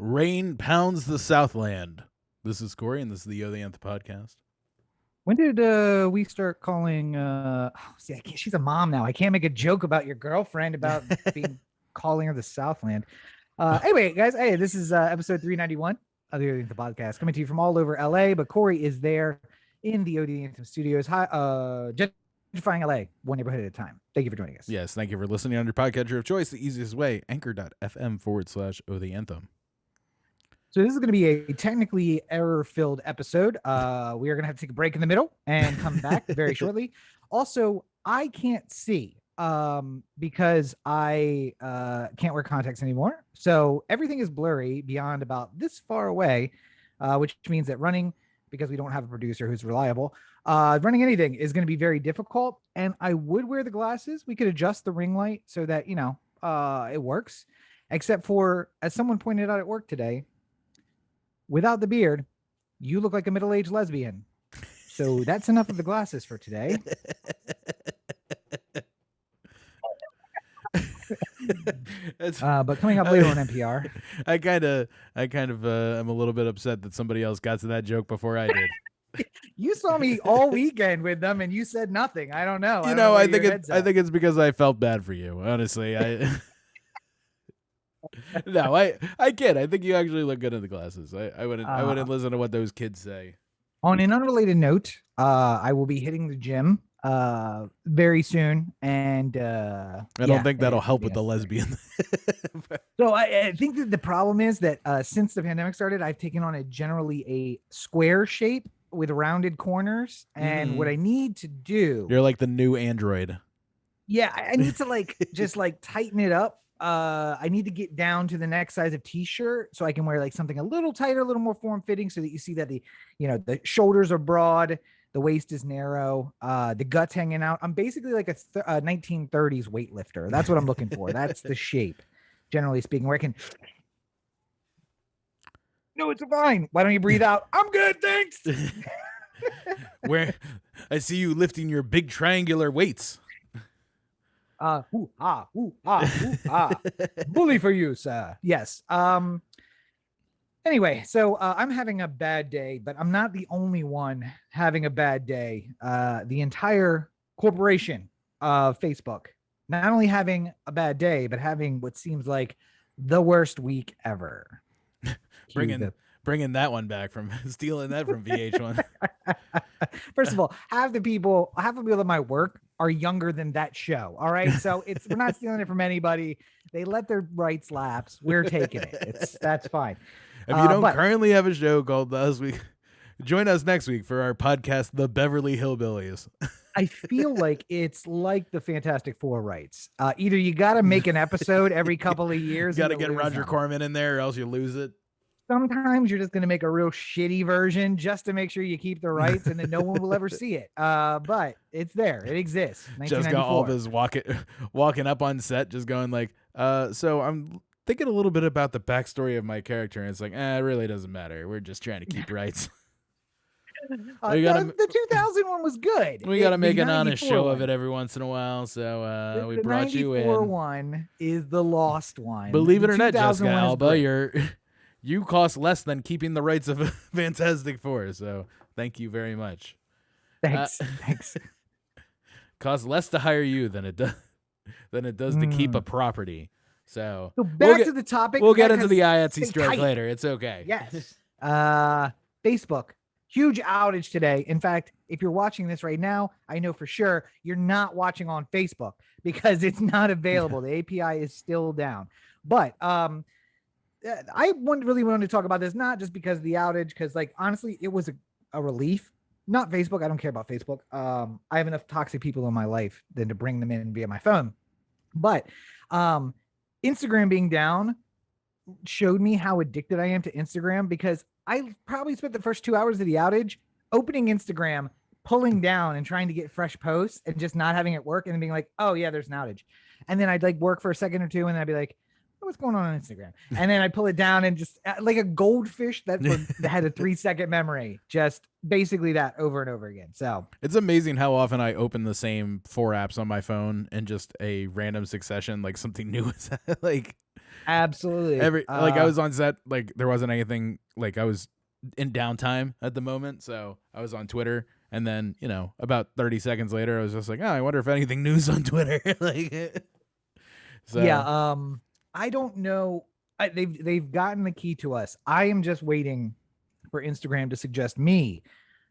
Rain pounds the Southland. This is Corey, and this is the O The Anthem podcast. When did we start calling? She's a mom now. I can't make a joke about your girlfriend about calling her the Southland. Anyway, guys, this is episode 391 of the O The Anthem podcast, coming to you from all over LA. But Corey is there in the O The Anthem studios. Hi, gentrifying LA, one neighborhood at a time. Thank you for joining us. Yes, thank you for listening on your podcatcher of choice. The easiest way, anchor.fm/O The Anthem. So this is going to be a technically error-filled episode. We are going to have to take a break in the middle and come back very shortly. Also, I can't see because I can't wear contacts anymore. So everything is blurry beyond about this far away, which means that running, because we don't have a producer who's reliable, running anything is going to be very difficult. And I would wear the glasses. We could adjust the ring light so that, it works. Except for, as someone pointed out at work today, without the beard, you look like a middle-aged lesbian. So that's enough of the glasses for today. But coming up later on NPR, I kind of am a little bit upset that somebody else got to that joke before I did. You saw me all weekend with them, and you said nothing. I don't know. I think it's because I felt bad for you. Honestly, No, I kid. I think you actually look good in the glasses. I wouldn't listen to what those kids say. On an unrelated note, I will be hitting the gym very soon, and I don't think that'll help with the lesbian. So I think that the problem is that since the pandemic started, I've taken on generally a square shape with rounded corners, and what I need to do, you're like the new Android. Yeah, I need to just tighten it up. I need to get down to the next size of t-shirt so I can wear something a little tighter, a little more form-fitting, so that you see that the shoulders are broad, the waist is narrow, the guts hanging out. I'm basically like a 1930s weightlifter. That's what I'm looking for. That's the shape, generally speaking, where I can. No, it's fine. Why don't you breathe out? I'm good, thanks. Where I see you lifting your big triangular weights. Bully for you, sir. Yes. Anyway, so I'm having a bad day, but I'm not the only one having a bad day. The entire corporation of Facebook, not only having a bad day, but having what seems like the worst week ever. Bringing that one back from stealing that from VH1. First of all, half the people at my work are younger than that show. All right. So we're not stealing it from anybody. They let their rights lapse. We're taking it. That's fine. If you don't currently have a show called Us Week, join us next week for our podcast, The Beverly Hillbillies. I feel like it's like the Fantastic Four rights. Either you got to make an episode every couple of years. You got to get Roger Corman in there or else you lose it. Sometimes you're just going to make a real shitty version just to make sure you keep the rights, and then no one will ever see it. But it's there. It exists. Just got all this walking up on set, just going so I'm thinking a little bit about the backstory of my character, and it's it really doesn't matter. We're just trying to keep rights. The 2000 one was good. We got to make an honest show of it every once in a while, so we brought you in. The 94 one is the lost one. Believe it or not, Jessica Alba, you cost less than keeping the rights of Fantastic Four, so thank you very much. Thanks. Costs less to hire you than it does to keep a property. So back to the topic. We'll get into the IATSE strike later. It's okay. Yes. Facebook, huge outage today. In fact, if you're watching this right now, I know for sure you're not watching on Facebook because it's not available. The API is still down. But I really wanted to talk about this, not just because of the outage, because honestly, it was a relief. Not Facebook. I don't care about Facebook. I have enough toxic people in my life than to bring them in via my phone. But Instagram being down showed me how addicted I am to Instagram, because I probably spent the first 2 hours of the outage opening Instagram, pulling down and trying to get fresh posts and just not having it work, and then being like, oh yeah, there's an outage. And then I'd work for a second or two, and then I'd be like, what's going on Instagram? And then I pull it down and just like a goldfish that had a 3-second memory, just basically that over and over again. So it's amazing how often I open the same 4 apps on my phone in just a random succession, something new is Absolutely. I was on set, like there wasn't anything, like I was in downtime at the moment, so I was on Twitter, and then about 30 seconds later, I was just like, oh, I wonder if anything news on Twitter, like. Yeah. So I don't know. They've gotten the key to us. I am just waiting for Instagram to suggest me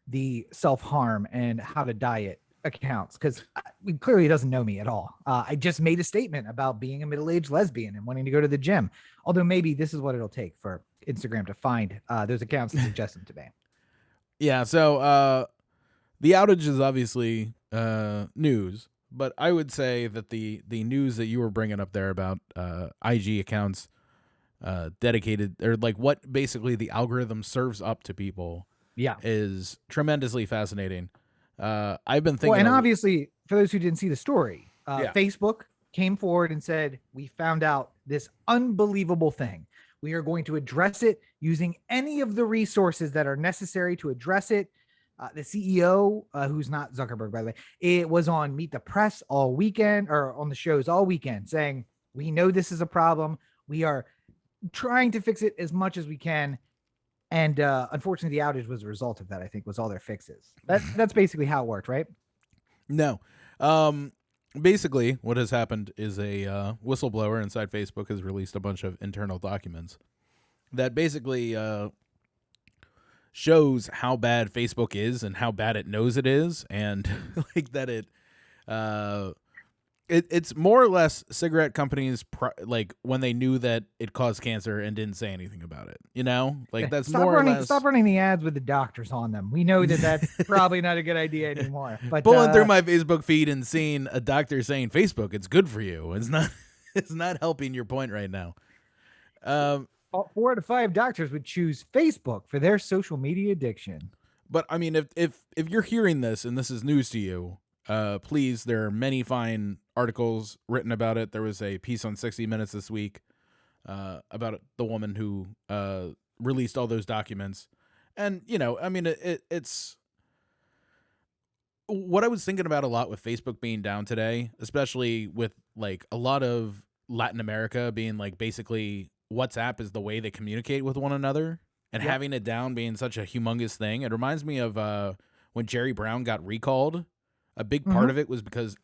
the self-harm and how to diet accounts, because he clearly doesn't know me at all. I just made a statement about being a middle-aged lesbian and wanting to go to the gym. Although maybe this is what it'll take for Instagram to find those accounts and suggest them to me. yeah, so the outage is obviously news, but I would say that the news that you were bringing up there about IG accounts dedicated, or like what basically the algorithm serves up to people, is tremendously fascinating. I've been thinking, and obviously for those who didn't see the story, Yeah. Facebook came forward and said, we found out this unbelievable thing. We are going to address it using any of the resources that are necessary to address it. The CEO, who's not Zuckerberg, by the way, it was on Meet the Press all weekend, or on the shows all weekend, saying, we know this is a problem. We are trying to fix it as much as we can. And unfortunately, the outage was a result of that, I think, was all their fixes. That's basically how it worked, right? No. Basically, what has happened is a whistleblower inside Facebook has released a bunch of internal documents that basically shows how bad Facebook is and how bad it knows it is, and like that it's more or less cigarette companies like when they knew that it caused cancer and didn't say anything about it. Like that's stop running the ads with the doctors on them. We know that that's probably not a good idea anymore. But pulling through my Facebook feed and seeing a doctor saying Facebook, it's good for you. It's not helping your point right now. 4 out of 5 doctors would choose Facebook for their social media addiction. But I mean, if you're hearing this and this is news to you, please, there are many fine articles written about it. There was a piece on 60 Minutes this week about the woman who released all those documents. And, I mean, it's what I was thinking about a lot with Facebook being down today, especially with like a lot of Latin America being like basically WhatsApp is the way they communicate with one another, and having it down being such a humongous thing. It reminds me of when Jerry Brown got recalled. A big part of it was because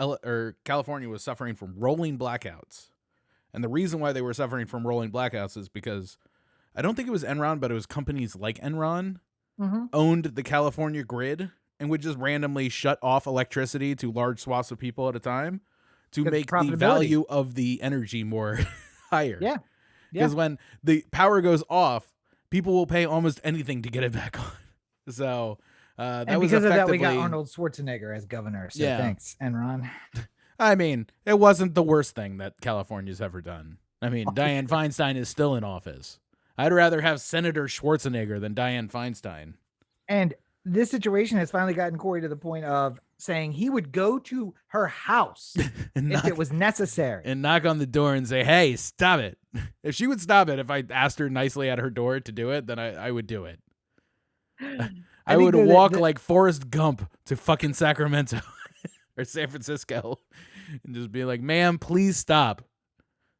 California was suffering from rolling blackouts. And the reason why they were suffering from rolling blackouts is because I don't think it was Enron, but it was companies like Enron owned the California grid and would just randomly shut off electricity to large swaths of people at a time to make the value of the energy more higher. Yeah. Because when the power goes off, people will pay almost anything to get it back on. So that and was because of that, we got Arnold Schwarzenegger as governor. So thanks, Enron. I mean, it wasn't the worst thing that California's ever done. I mean, Dianne Feinstein is still in office. I'd rather have Senator Schwarzenegger than Dianne Feinstein. And this situation has finally gotten Corey to the point of saying he would go to her house if it was necessary. And knock on the door and say, hey, stop it. If she would stop it, if I asked her nicely at her door to do it, then I would do it. I would walk like Forrest Gump to fucking Sacramento or San Francisco and just be like, ma'am, please stop.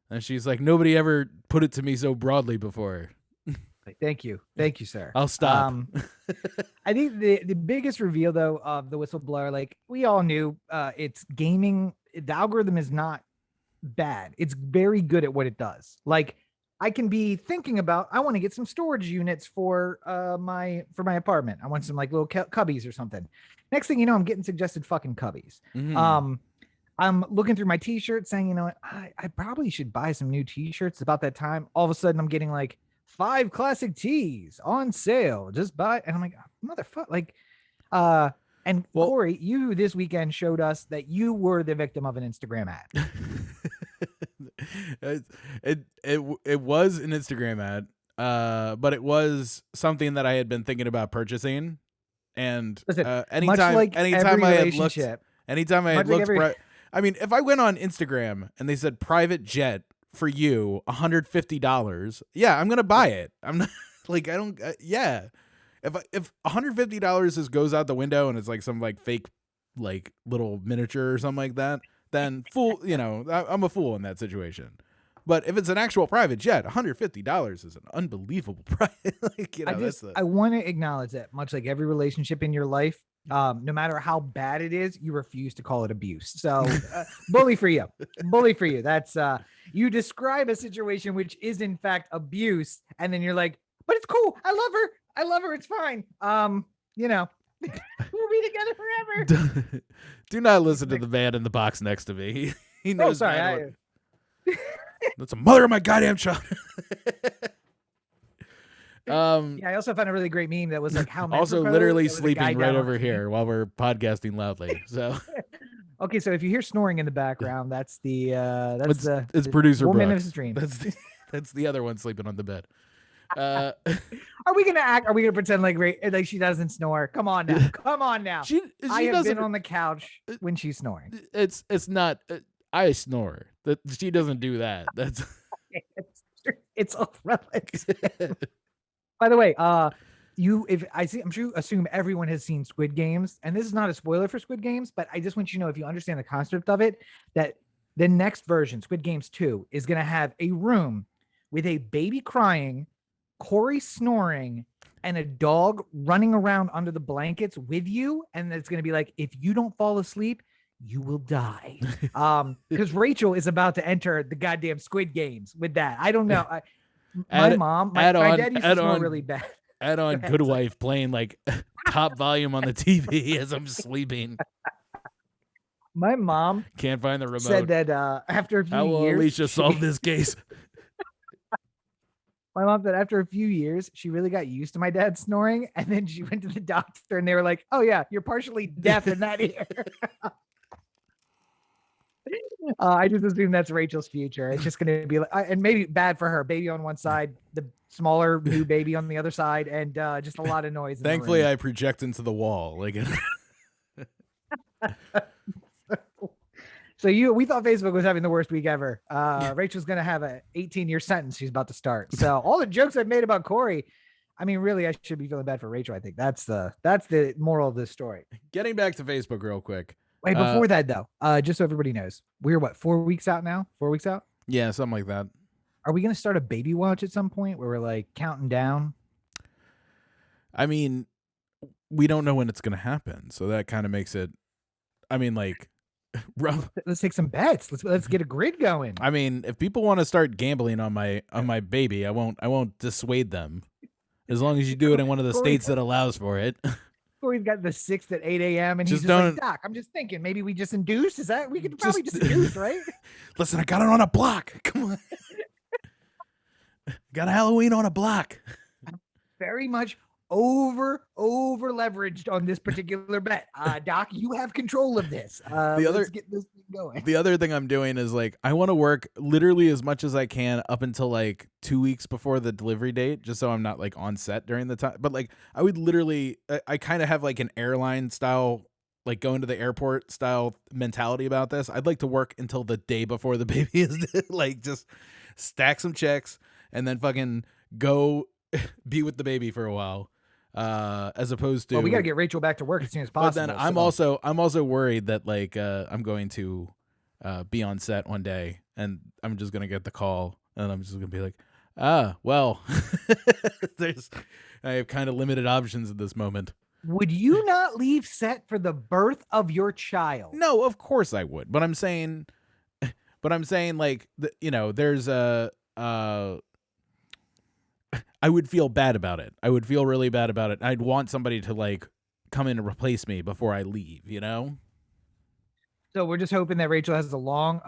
And she's like, nobody ever put it to me so broadly before. Thank you, sir. I'll stop. I think the biggest reveal, though, of the whistleblower, like we all knew, it's gaming. The algorithm is not bad. It's very good at what it does. Like I can be thinking about, I want to get some storage units for my apartment. I want some like little cubbies or something. Next thing you know, I'm getting suggested fucking cubbies. I'm looking through my t-shirts saying, you know what, I probably should buy some new t-shirts. About that time, all of a sudden I'm getting like 5 classic tees on sale. Just buy. And I'm like, motherfucker. Like, and Corey, you this weekend showed us that you were the victim of an Instagram ad. It was an Instagram ad, but it was something that I had been thinking about purchasing. And listen, anytime I had looked, I mean, if I went on Instagram and they said private jet for you, $150, yeah, I'm gonna buy it. I'm not like I don't yeah. If $150 goes out the window and it's like some like fake like little miniature or something like that, then I'm a fool in that situation. But if it's an actual private jet, $150 is an unbelievable price. Like, you know, I want to acknowledge that much like every relationship in your life, no matter how bad it is, you refuse to call it abuse. So bully for you. That's you describe a situation which is in fact abuse, and then you're like, but it's cool. I love her. It's fine. You know, we'll be together forever. Do not listen to the man in the box next to me. He knows. Oh, sorry. That's a mother of my goddamn child. Yeah, I also found a really great meme that was like how also literally sleeping right over here while we're podcasting loudly. So okay, so if you hear snoring in the background, that's it's producer woman Brooks. of his dream. That's the other one sleeping on the bed. Are we gonna pretend like she doesn't snore? Come on now. She I have been on the couch when she's snoring. It's not. I snore. That she doesn't do that. That's it's irrelevant. By the way, I'm sure you assume everyone has seen Squid Games, and this is not a spoiler for Squid Games, but I just want you to know, if you understand the concept of it, that the next version, Squid Games 2, is going to have a room with a baby crying, Corey snoring, and a dog running around under the blankets with you, and it's going to be like, if you don't fall asleep, you will die. Because Rachel is about to enter the goddamn Squid Games with that. I don't know. My dad used to snore really bad. Add on Good Wife playing like top volume on the TV as I'm sleeping. My mom can't find the remote. Said that after a few years, how will Alicia solve this case? My mom said after a few years, she really got used to my dad snoring, and then she went to the doctor, and they were like, "Oh yeah, you're partially deaf in that ear." I just assume that's Rachel's future. It's just going to be like, and maybe bad for her. Baby on one side, the smaller new baby on the other side, and just a lot of noise. Thankfully, I project into the wall. Like, so we thought Facebook was having the worst week ever. Rachel's going to have an 18-year sentence she's about to start. So all the jokes I've made about Corey, I mean, really, I should be feeling bad for Rachel. I think that's the moral of this story. Getting back to Facebook real quick. Wait, before that though, just so everybody knows, we're 4 weeks out now? 4 weeks out? Yeah, something like that. Are we going to start a baby watch at some point where we're like counting down? I mean, we don't know when it's going to happen, so that kind of makes it. I mean, like, rough. Let's take some bets. Let's get a grid going. I mean, if people want to start gambling on my baby, I won't dissuade them, as long as you do it in one of the states that allows for it. Corey's got the 6th at 8 a.m. and he's just like, Doc, I'm just thinking maybe we just induce. Is that we could probably just induce, right? Listen, I got it on a block. Come on. Got a Halloween on a block. Very much over leveraged on this particular bet. Doc, you have control of this. Let's get this thing going. The other thing I'm doing is like, I want to work literally as much as I can up until like 2 weeks before the delivery date, just so I'm not like on set during the time. But like, I would literally, I kind of have like an airline style, like going to the airport style mentality about this. I'd like to work until the day before the baby is like, just stack some checks and then fucking go be with the baby for a while. As opposed to, well, we got to get Rachel back to work as soon as possible. But then I'm also worried that like I'm going to be on set one day and I'm just gonna get the call and I'm just gonna be like, well, I have kind of limited options at this moment. Would you not leave set for the birth of your child? No, of course I would. But I'm saying like there's I would feel bad about it. I would feel really bad about it. I'd want somebody to like come in and replace me before I leave, you know? So we're just hoping that Rachel has a long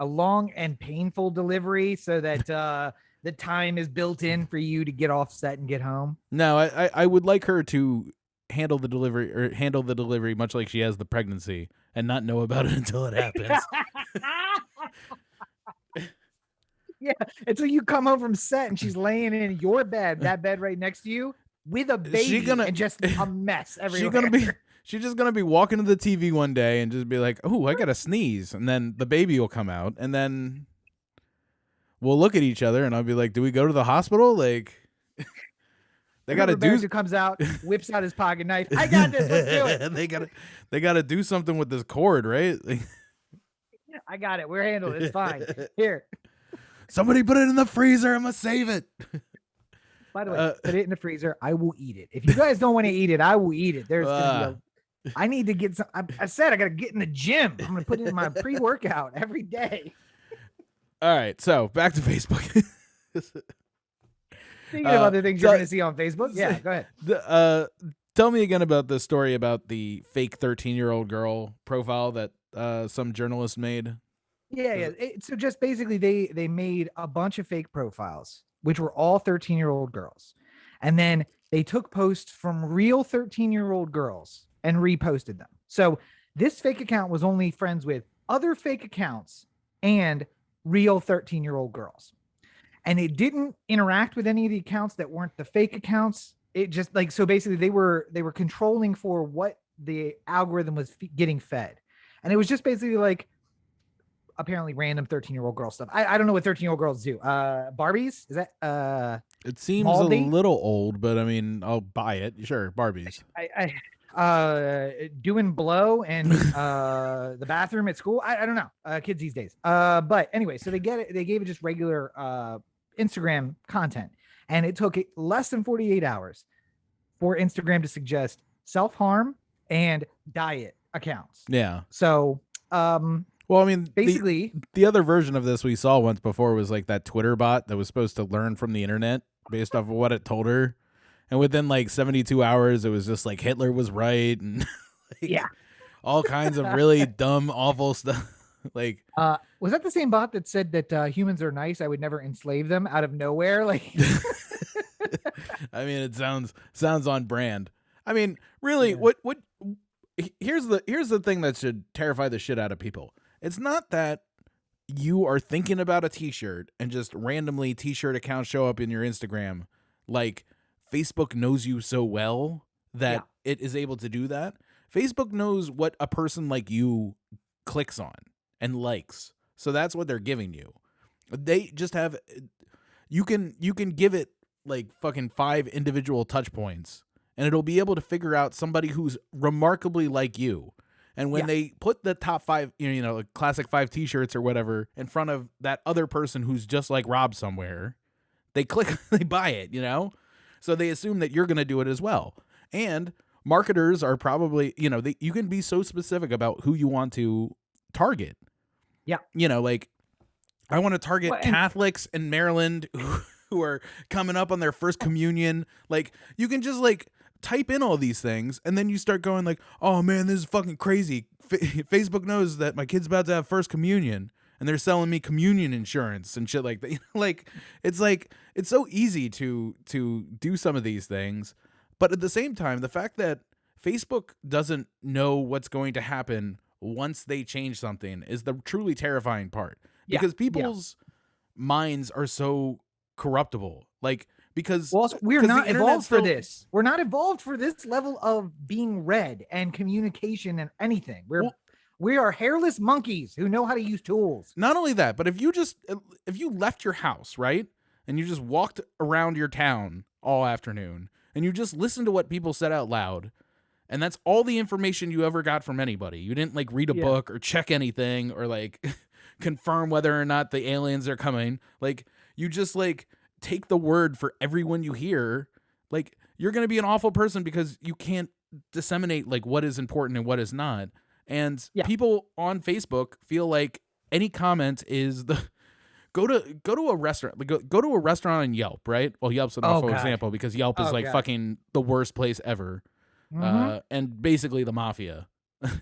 and painful delivery so that the time is built in for you to get off set and get home. No, I would like her to handle the delivery much like she has the pregnancy and not know about it until it happens. Yeah, until you come home from set and she's laying in your bed, that bed right next to you, with a baby and just a mess everywhere. She's just gonna be walking to the TV one day and just be like, "Oh, I gotta sneeze," and then the baby will come out, and then we'll look at each other, and I'll be like, "Do we go to the hospital?" Like, they gotta do. Who comes out, whips out his pocket knife. I got this. Let's do it. They gotta do something with this cord, right? I got it. We're handling it. It's fine. Here. Somebody put it in the freezer. I'm gonna save it. By the way, put it in the freezer. I will eat it. If you guys don't want to eat it, I will eat it. There's gonna be I need to get some. I said I gotta get in the gym. I'm gonna put it in my pre-workout every day. All right, so back to Facebook. Speaking of other things you're gonna see on Facebook, yeah, go ahead. Tell me again about the story about the fake 13-year-old girl profile that some journalist made. Yeah. So just basically, they made a bunch of fake profiles, which were all 13-year-old girls, and then they took posts from real 13-year-old girls and reposted them. So this fake account was only friends with other fake accounts and real 13-year-old girls, and it didn't interact with any of the accounts that weren't the fake accounts. It just so basically they were controlling for what the algorithm was getting fed, and it was just basically apparently random 13-year-old girl stuff. I don't know what 13-year-old girls do. Barbies? Is that it seems Maldi? A little old, but I mean, I'll buy it. Sure, Barbies. Doing blow and the bathroom at school. I don't know. Kids these days. But anyway, so they gave it just regular Instagram content, and it took less than 48 hours for Instagram to suggest self-harm and diet accounts. Yeah. So well, I mean, basically, the other version of this we saw once before was like that Twitter bot that was supposed to learn from the internet based off of what it told her. And within 72 hours, it was just like Hitler was right. And all kinds of really dumb, awful stuff. Was that the same bot that said that humans are nice? I would never enslave them out of nowhere. I mean, it sounds on brand. I mean, really, what here's the thing that should terrify the shit out of people. It's not that you are thinking about a t-shirt and just randomly t-shirt accounts show up in your Instagram. Facebook knows you so well that it is able to do that. Facebook knows what a person like you clicks on and likes. So that's what they're giving you. They just have, you can give it fucking 5 individual touch points and it'll be able to figure out somebody who's remarkably like you. And when they put the top 5, classic 5 t-shirts or whatever in front of that other person who's just like Rob somewhere, they click, they buy it, So they assume that you're going to do it as well. And marketers are probably, you can be so specific about who you want to target. Yeah. I want to target Catholics in Maryland who are coming up on their first communion. You can just type in all these things and then you start going oh man, this is fucking crazy. Facebook knows that my kid's about to have first communion and they're selling me communion insurance and shit like that. It's so easy to do some of these things. But at the same time, the fact that Facebook doesn't know what's going to happen once they change something is the truly terrifying part. Because people's minds are so corruptible. Because we're not evolved for this. We're not evolved for this level of being read and communication and anything. We are hairless monkeys who know how to use tools. Not only that, but if you left your house, right, and you just walked around your town all afternoon and you just listened to what people said out loud, and that's all the information you ever got from anybody. You didn't read a book or check anything or confirm whether or not the aliens are coming. You just take the word for everyone you hear. You're going to be an awful person because you can't disseminate what is important and what is not. And people on Facebook feel like any comment is the go to a restaurant. Go to a restaurant on Yelp, right? Well, Yelp's an awful example because Yelp is fucking the worst place ever. Mm-hmm. And basically the mafia.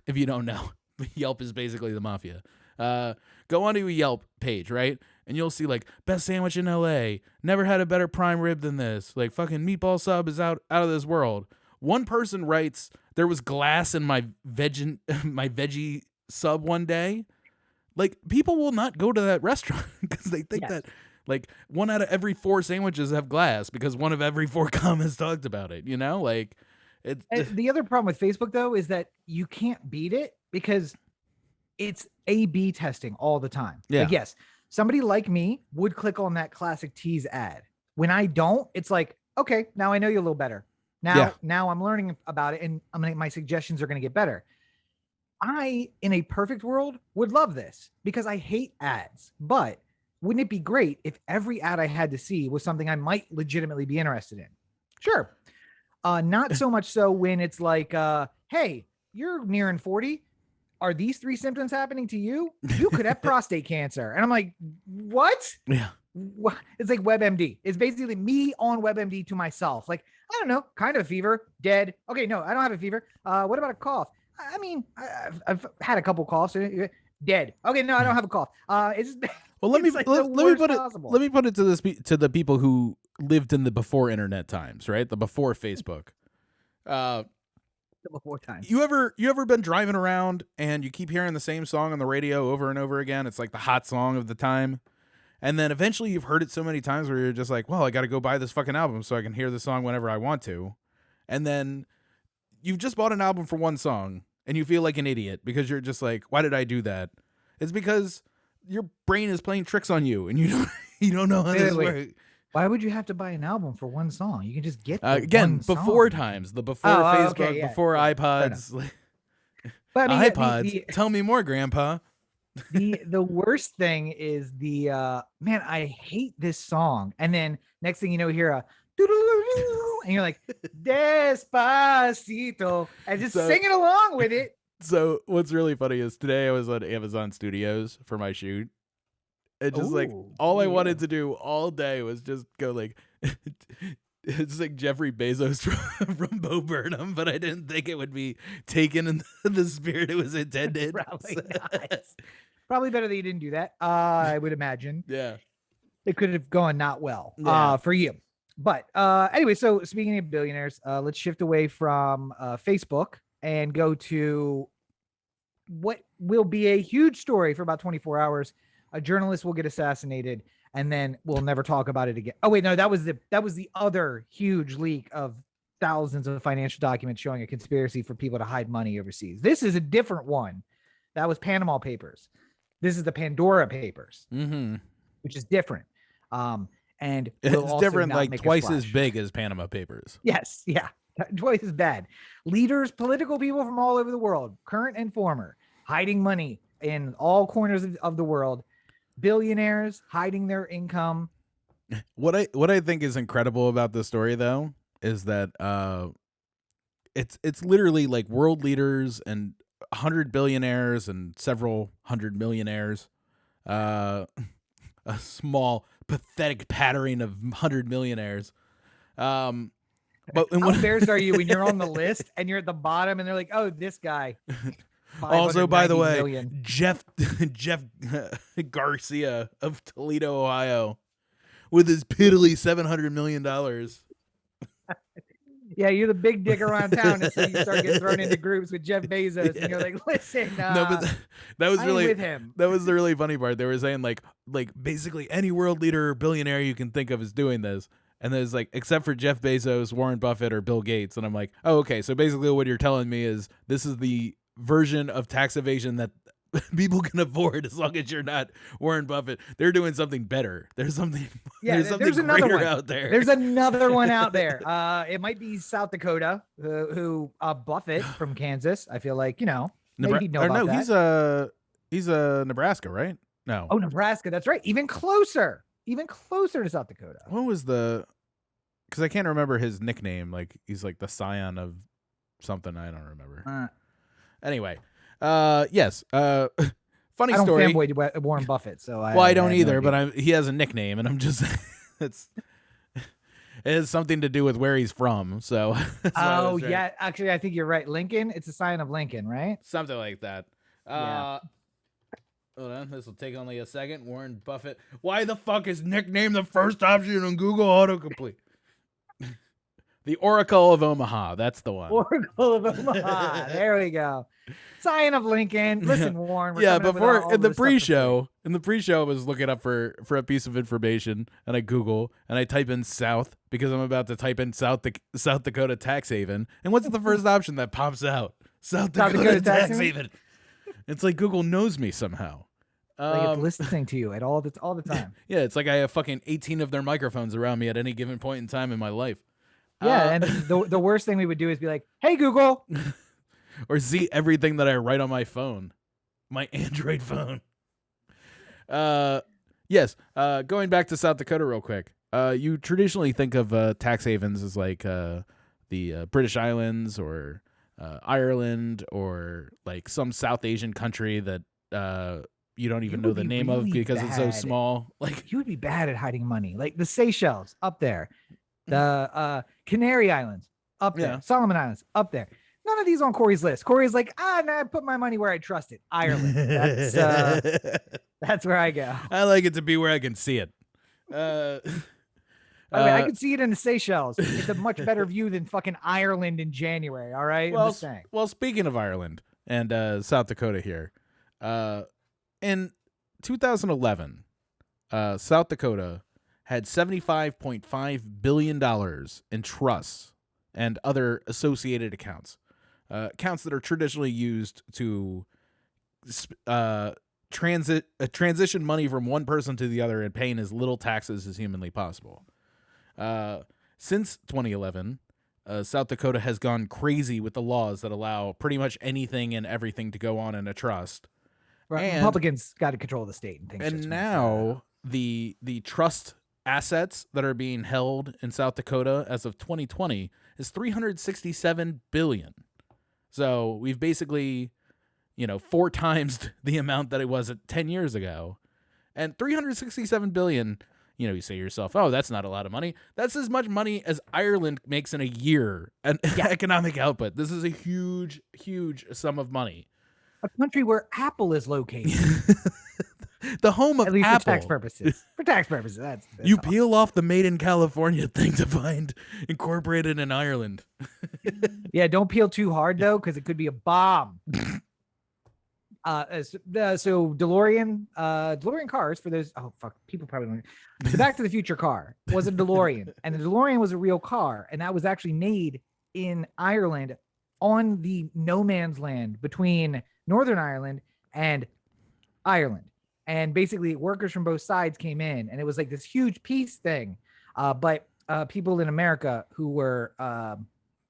If you don't know, Yelp is basically the mafia. Go onto a Yelp page, right? And you'll see best sandwich in LA. Never had a better prime rib than this. Fucking meatball sub is out of this world. One person writes, there was glass in my veggie sub one day. People will not go to that restaurant because they think that 1 out of every 4 sandwiches have glass because 1 of every 4 comments talked about it. The other problem with Facebook though is that you can't beat it because it's A/B testing all the time. Yes, somebody like me would click on that classic tease ad. When I don't, it's okay, now I know you a little better. Now I'm learning about it and my suggestions are going to get better. I, in a perfect world, would love this because I hate ads. But wouldn't it be great if every ad I had to see was something I might legitimately be interested in? Sure. Not so much so when it's like, hey, you're nearing 40. Are these 3 symptoms happening to you? You could have prostate cancer. And I'm like, what? Yeah. What? It's like WebMD. It's basically me on WebMD to myself. Like, I don't know, kind of a fever, dead. Okay, no, I don't have a fever. What about a cough? I mean, I've had a couple coughs. Dead. Okay, no, I don't have a cough. It's well. Let me like let me put possible. it. Let me put it to the people who lived in the before internet times, right? The before Facebook. Before times. You ever been driving around and you keep hearing the same song on the radio over and over again? It's like the hot song of the time. And then eventually you've heard it so many times where you're just like, well, I got to go buy this fucking album so I can hear the song whenever I want to. And then you've just bought an album for one song and you feel like an idiot because you're just like, why did I do that? It's because your brain is playing tricks on you and you don't know how this works. Why would you have to buy an album for one song? You can just get again, before song. times, the before Facebook, okay, yeah, before iPods. But I mean, iPods. Tell me more, Grandpa. The worst thing is the man, I hate this song. And then next thing you know, you hear a and you're like, Despacito, and just singing along with it. So what's really funny is today I was on Amazon Studios for my shoot. And just like all I wanted to do all day was just go like it's like Jeffrey Bezos from Bo Burnham, but I didn't think it would be taken in the spirit it was intended. Probably not. Probably better that you didn't do that. I would imagine. Yeah. It could have gone not well Yeah. for you. But anyway, so speaking of billionaires, let's shift away from Facebook and go to what will be a huge story for about 24 hours. A journalist will get assassinated, and then we'll never talk about it again. Oh wait, no, that was the other huge leak of thousands of financial documents showing a conspiracy for people to hide money overseas. This is a different one. That was Panama Papers. This is the Pandora Papers, which is different. And it's different, like twice as big as Panama Papers. Yes, yeah, twice as bad. Leaders, political people from all over the world, current and former, hiding money in all corners of the world. Billionaires hiding their income. What I think is incredible about this story, though, is that it's literally like world leaders and 100 billionaires and several hundred millionaires, a small pathetic pattering of 100 millionaires. But how embarrassed are you when you're on the list and you're at the bottom and they're like, oh, this guy. Also, by the way, million. Jeff Garcia of Toledo, Ohio, with his piddly $700 million. Yeah, you're the big dick around town, and so you start getting thrown into groups with Jeff Bezos, and you're like, listen, no, but that was really with him. That was the really funny part. They were saying like basically any world leader or billionaire you can think of is doing this. And there's like, except for Jeff Bezos, Warren Buffett, or Bill Gates. And I'm like, oh, okay. So basically what you're telling me is this is the version of tax evasion that people can afford as long as you're not Warren Buffett. They're doing something better. There's something, there's another one out there. There's another one out there. It might be South Dakota, who Buffett from Kansas. I feel like, maybe know about that. He's a Nebraska, right? No. Oh, Nebraska. That's right. Even closer to South Dakota. What was because I can't remember his nickname. Like he's like the scion of something. I don't remember. Anyway, yes. Funny story. I don't fanboy Warren Buffett, so I don't either. But he has a nickname, and I'm just it has something to do with where he's from. So. Oh yeah, actually, I think you're right. Lincoln. It's a sign of Lincoln, right? Something like that. Yeah. Hold on, this will take only a second. Warren Buffett. Why the fuck is nickname the first option on Google autocomplete? The Oracle of Omaha. That's the one. Oracle of Omaha. There we go. Sign of Lincoln. Listen, Warren. Yeah, before in the pre-show, I was looking up for a piece of information, and I Google and I type in South because I'm about to type in South Dakota tax haven. And what's the first option that pops out? South Dakota tax haven. It's like Google knows me somehow. Like it's listening to you at all the time. Yeah, it's like I have fucking 18 of their microphones around me at any given point in time in my life. Yeah, and the worst thing we would do is be like, "Hey Google," or see everything that I write on my phone, my Android phone. Yes. Going back to South Dakota real quick. You traditionally think of tax havens as like the British Islands or Ireland or like some South Asian country that you don't even know the name of because it's so small. Like you would be bad at hiding money. Like the Seychelles up there, the Canary Islands up there, Solomon Islands up there. None of these on Corey's list. Corey's like, I put my money where I trust it. Ireland. That's where I go. I like it to be where I can see it. I can see it in the Seychelles. It's a much better view than fucking Ireland in January. All right. Well, I'm just saying. Well, speaking of Ireland and South Dakota here, in 2011, South Dakota had $75.5 billion in trusts and other associated accounts. Accounts that are traditionally used to transition money from one person to the other and paying as little taxes as humanly possible. Since 2011, South Dakota has gone crazy with the laws that allow pretty much anything and everything to go on in a trust. Right. And Republicans got to control the state and things. And now the trust assets that are being held in South Dakota as of 2020 is $367 billion. So we've basically, 4 times the amount that it was 10 years ago. And $367 billion, you say to yourself, oh, that's not a lot of money. That's as much money as Ireland makes in a year in economic output. This is a huge, huge sum of money. A country where Apple is located. The home of At least Apple. For tax purposes. For tax purposes. That's you peel off the made in California thing to find incorporated in Ireland. Yeah, don't peel too hard, though, because it could be a bomb. So DeLorean cars, for those, people probably don't. The Back to the Future car was a DeLorean, and the DeLorean was a real car, and that was actually made in Ireland on the no man's land between Northern Ireland and Ireland. And basically workers from both sides came in, and it was like this huge peace thing. But people in America who were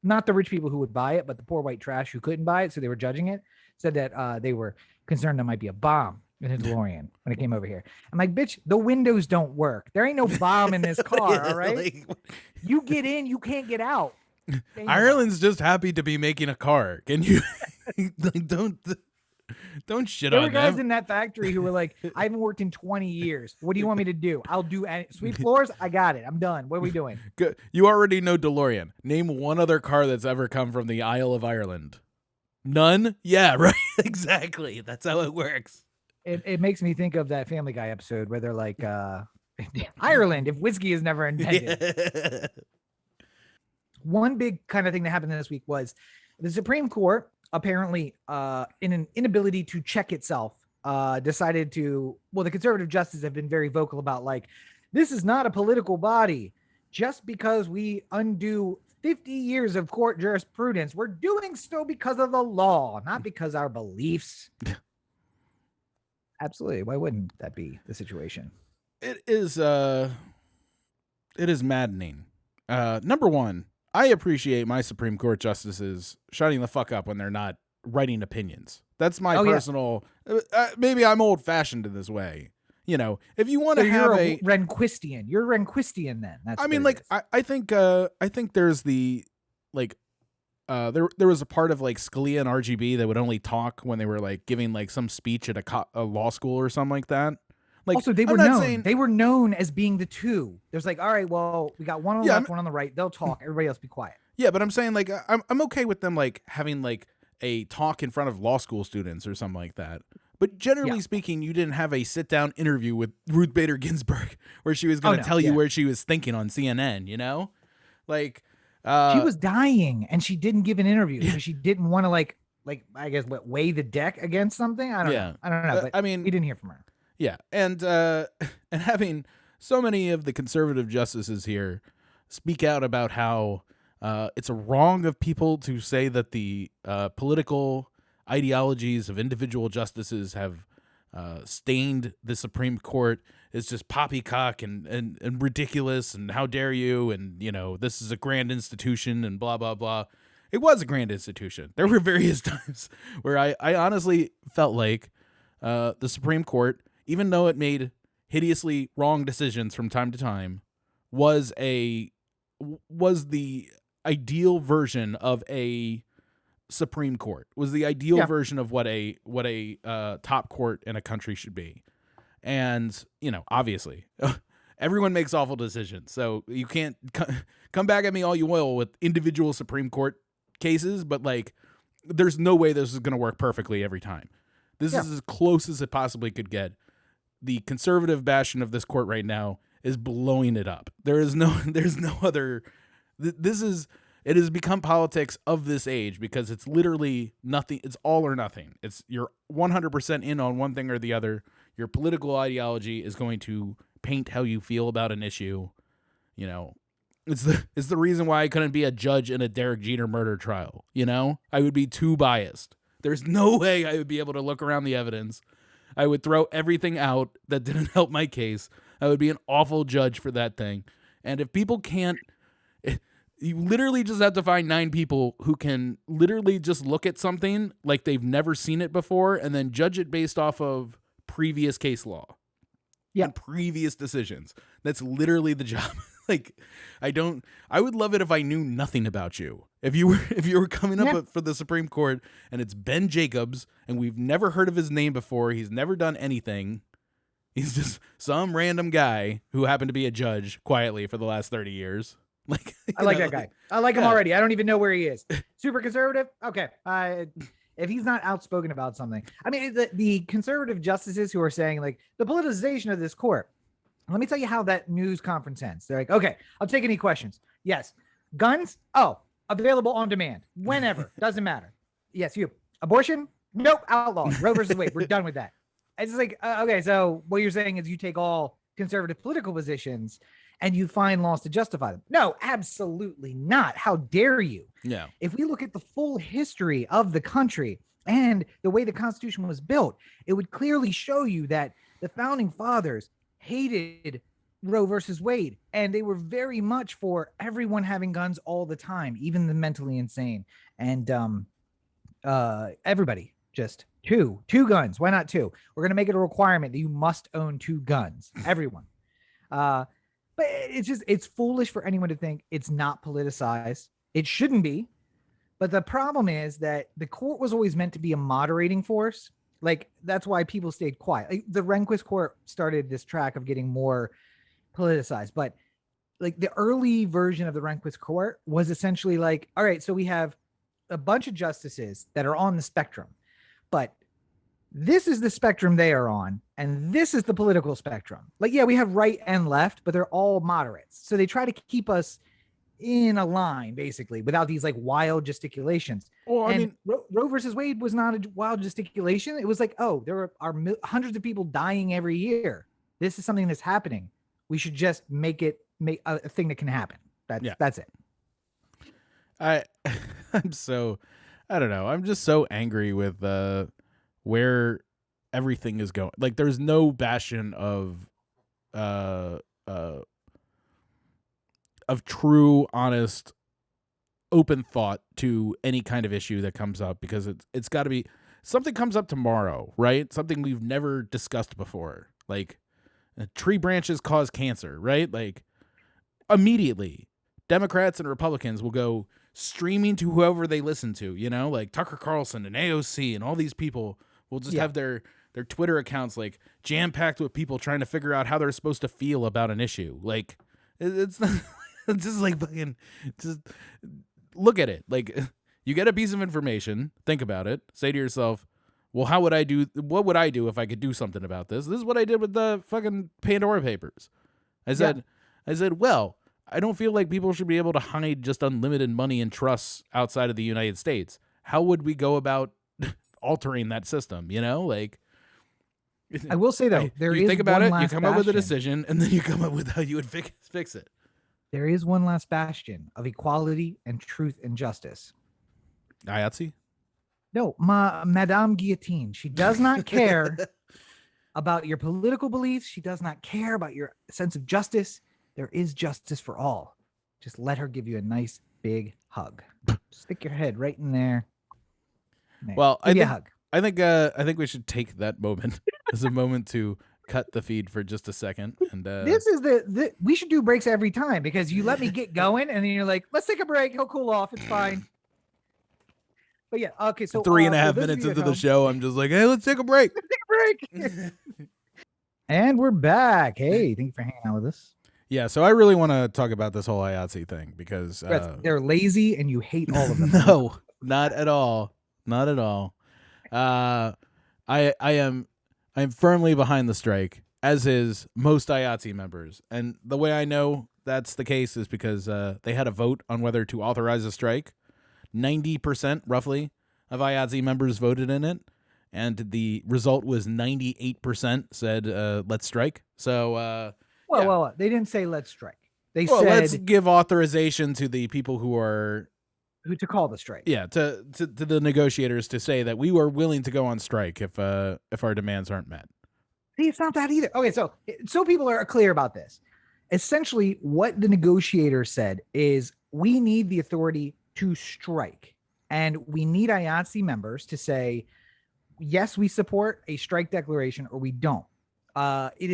not the rich people who would buy it, but the poor white trash who couldn't buy it, so they were judging it, said that they were concerned there might be a bomb in a DeLorean when it came over here. I'm like, bitch, the windows don't work. There ain't no bomb in this car, all right? You get in, you can't get out. Ireland's just happy to be making a car. Can you don't shit on them. There were guys in that factory who were like, I haven't worked in 20 years. What do you want me to do? I'll do sweep floors. I got it. I'm done. What are we doing? Good. You already know DeLorean. Name one other car that's ever come from the Isle of Ireland. None? Yeah, right. Exactly. That's how it works. It makes me think of that Family Guy episode where they're like, Ireland, if whiskey is never invented. Yeah. One big kind of thing that happened this week was the Supreme Court, apparently in an inability to check itself, decided to, the conservative justices have been very vocal about, like, this is not a political body. Just because we undo 50 years of court jurisprudence, we're doing so because of the law, not because our beliefs. Absolutely. Why wouldn't that be the situation? It is maddening. Number one, I appreciate my Supreme Court justices shutting the fuck up when they're not writing opinions. That's my personal. Yeah. Maybe I'm old fashioned in this way. If you want to have a Rehnquistian, you're Rehnquistian then. That's I think there's the there was a part of like Scalia and RGB that would only talk when they were like giving like some speech at a law school or something like that. Like, also, they were known as being the two. There's like, all right, well, we got one on the left, one on the right. They'll talk. Everybody else be quiet. Yeah, but I'm saying like I'm okay with them like having like a talk in front of law school students or something like that. But generally speaking, you didn't have a sit down interview with Ruth Bader Ginsburg where she was going to tell you where she was thinking on CNN. Like she was dying and she didn't give an interview because she didn't want to like I guess weigh the deck against something. I don't know. But we didn't hear from her. Yeah, and having so many of the conservative justices here speak out about how it's a wrong of people to say that the political ideologies of individual justices have stained the Supreme Court is just poppycock and ridiculous, and how dare you, and this is a grand institution and blah blah blah. It was a grand institution. There were various times where I honestly felt like the Supreme Court, even though it made hideously wrong decisions from time to time was the ideal version of a Supreme Court, was the ideal version of what a top court in a country should be. And, obviously, everyone makes awful decisions. So you can't come back at me all you will with individual Supreme Court cases, but like, there's no way this is going to work perfectly every time. This is as close as it possibly could get. The conservative bastion of this court right now is blowing it up. There's no other. It has become politics of this age because it's literally nothing. It's all or nothing. It's you're 100% in on one thing or the other. Your political ideology is going to paint how you feel about an issue. It's the reason why I couldn't be a judge in a Derek Jeter murder trial. I would be too biased. There's no way I would be able to look around the evidence. I would throw everything out that didn't help my case. I would be an awful judge for that thing. And if people can't, you literally just have to find 9 people who can literally just look at something like they've never seen it before and then judge it based off of previous case law and previous decisions. That's literally the job. I would love it if I knew nothing about you. If you were coming up for the Supreme Court and it's Ben Jacobs and we've never heard of his name before, he's never done anything. He's just some random guy who happened to be a judge quietly for the last 30 years. I like that guy. I like him already. I don't even know where he is. Super conservative. Okay. If he's not outspoken about something, I mean, the conservative justices who are saying like the politicization of this court. Let me tell you how that news conference ends. They're like, okay, I'll take any questions. Yes. Guns. Oh, available on demand whenever. Doesn't matter. Yes. You. Abortion. Nope. Outlawed. Roe versus Wade. We're done with that. It's like, okay. So what you're saying is you take all conservative political positions and you find laws to justify them. No, absolutely not. How dare you? Yeah. If we look at the full history of the country and the way the Constitution was built, it would clearly show you that the founding fathers hated Roe versus Wade, and they were very much for everyone having guns all the time, even the mentally insane. And everybody just two guns. Why not 2? We're going to make it a requirement that you must own 2 guns. Everyone. But it's foolish for anyone to think it's not politicized. It shouldn't be. But the problem is that the court was always meant to be a moderating force. Like, that's why people stayed quiet. Like, the Rehnquist court started this track of getting more politicized. But like the early version of the Rehnquist court was essentially like, all right, so we have a bunch of justices that are on the spectrum, but this is the spectrum they are on, and this is the political spectrum. Like, yeah, we have right and left, but they're all moderates. So they try to keep us in a line, basically, without these like wild gesticulations. Well, I mean, Roe versus Wade was not a wild gesticulation. It was like, oh, there are hundreds of people dying every year. This is something that's happening. We should just make a thing that can happen. That's it. I don't know. I'm just so angry with where everything is going. Like, there's no bastion of true, honest, open thought to any kind of issue that comes up, because it's got to be something comes up tomorrow, right? Something we've never discussed before, like tree branches cause cancer, right? Like, immediately, Democrats and Republicans will go streaming to whoever they listen to, like Tucker Carlson and AOC and all these people will just have their Twitter accounts like jam-packed with people trying to figure out how they're supposed to feel about an issue. Like, it's just like fucking, just look at it. Like, you get a piece of information, think about it, say to yourself, well, what would I do if I could do something about this? This is what I did with the fucking Pandora Papers. I said, well, I don't feel like people should be able to hide just unlimited money in trusts outside of the United States. How would we go about altering that system? Like, I will say though, you think about it, you come up with a decision, and then you come up with how you would fix it. There is one last bastion of equality and truth and justice. IATSE? No, Madame Guillotine. She does not care about your political beliefs. She does not care about your sense of justice. There is justice for all. Just let her give you a nice big hug. Stick your head right in there. Well, I think we should take that moment as a moment to cut the feed for just a second. And This is the we should do breaks every time because you let me get going and then you're like, let's take a break. He'll cool off. It's fine. But yeah, okay. So 3.5 minutes into the show, I'm just like, hey, let's take a break. Let's take a break. And we're back. Hey, thank you for hanging out with us. Yeah, so I really want to talk about this whole IATSE thing because they're lazy and you hate all of them. No, not at all. Not at all. I am firmly behind the strike, as is most IATSE members. And the way I know that's the case is because they had a vote on whether to authorize a strike. 90% roughly of IATSE members voted in it, and the result was 98% said let's strike. So well, they didn't say let's strike. They said let's give authorization to the people who to call the strike. Yeah, to the negotiators to say that we were willing to go on strike if our demands aren't met. See, it's not that either. Okay, so people are clear about this. Essentially, what the negotiators said is we need the authority to strike, and we need IATSE members to say, yes, we support a strike declaration, or we don't. It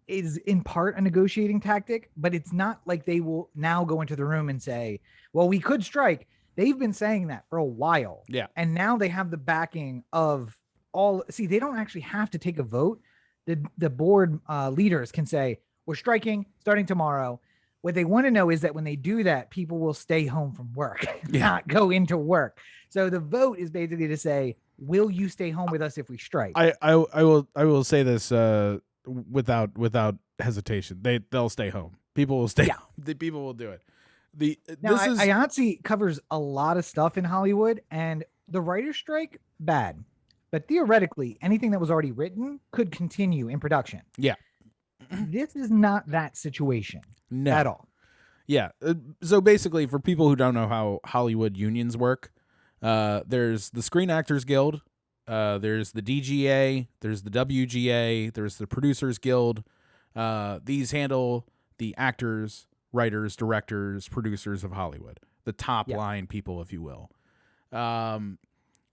is in part a negotiating tactic, but it's not like they will now go into the room and say, well, we could strike. They've been saying that for a while. Yeah. And now they have the backing of all. See, they don't actually have to take a vote. The board leaders can say, we're striking starting tomorrow. What they want to know is that when they do that, people will stay home from work, not go into work. So the vote is basically to say, will you stay home with us if we strike? I will say this without hesitation. They'll stay home. People will stay. Yeah. The people will do it. IATSE covers a lot of stuff in Hollywood, and the writer's strike, bad. But theoretically, anything that was already written could continue in production. Yeah. This is not that situation at all. Yeah. So basically, for people who don't know how Hollywood unions work, there's the Screen Actors Guild, there's the DGA, there's the WGA, there's the Producers Guild. These handle the actors, writers, directors, producers of Hollywood, the top line people, if you will.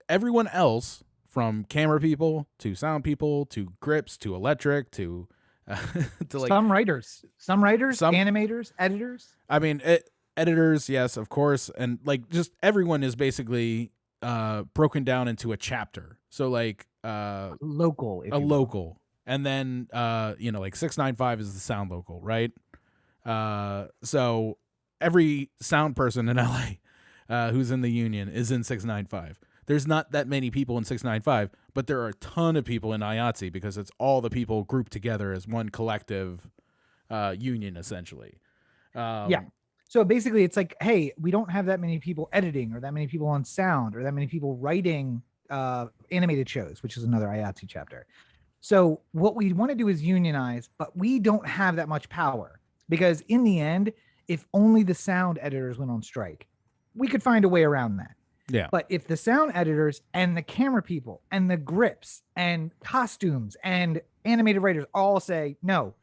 Everyone else, from camera people to sound people to grips to electric to like some writers, animators, editors. I mean, editors, yes, of course, and like just everyone is basically broken down into a chapter. So like local, and then like 695 is the sound local, right? So every sound person in LA who's in the union is in 695. There's not that many people in 695, but there are a ton of people in IATSE because it's all the people grouped together as one collective union, essentially. So basically, it's like, hey, we don't have that many people editing or that many people on sound or that many people writing animated shows, which is another IATSE chapter. So what we want to do is unionize, but we don't have that much power because in the end, if only the sound editors went on strike, we could find a way around that. Yeah. But if the sound editors and the camera people and the grips and costumes and animated writers all say, no,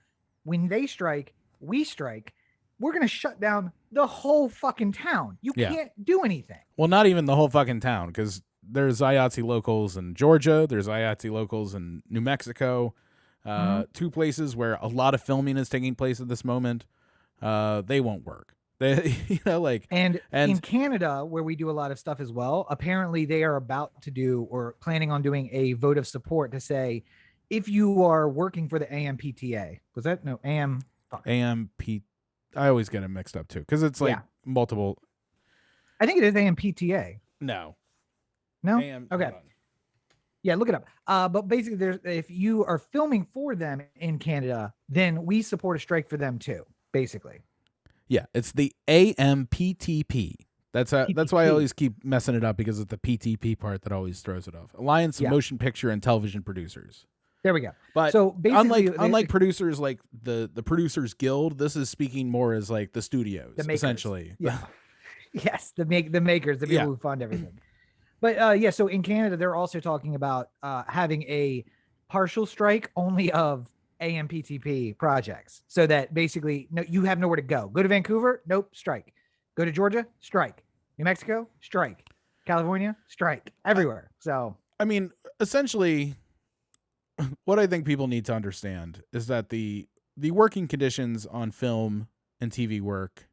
when they strike, we strike, we're going to shut down the whole fucking town. You can't do anything. Well, not even the whole fucking town, because there's IATSE locals in Georgia. There's IATSE locals in New Mexico. Two places where a lot of filming is taking place at this moment. They won't work. They, and in Canada, where we do a lot of stuff as well, apparently they are about to do or planning on doing a vote of support to say, if you are working for the AMPTA, was that no AM? AMP. I always get them mixed up too because it's like multiple. I think it is AMPTA. No. Okay. Yeah, look it up. But basically, if you are filming for them in Canada, then we support a strike for them too. Basically. Yeah, it's the AMPTP. That's why I always keep messing it up because it's the PTP part that always throws it off. Alliance of Motion Picture and Television Producers. There we go. But so basically, unlike producers like the Producers Guild, this is speaking more as like the studios, essentially. Yeah. Yes, the makers, the people who fund everything. But so in Canada, they're also talking about having a partial strike only of AMPTP projects, so that basically you have nowhere to go. Go to Vancouver, nope, strike. Go to Georgia, strike. New Mexico, strike. California, strike. Everywhere. So I mean, essentially, what I think people need to understand is that the working conditions on film and TV work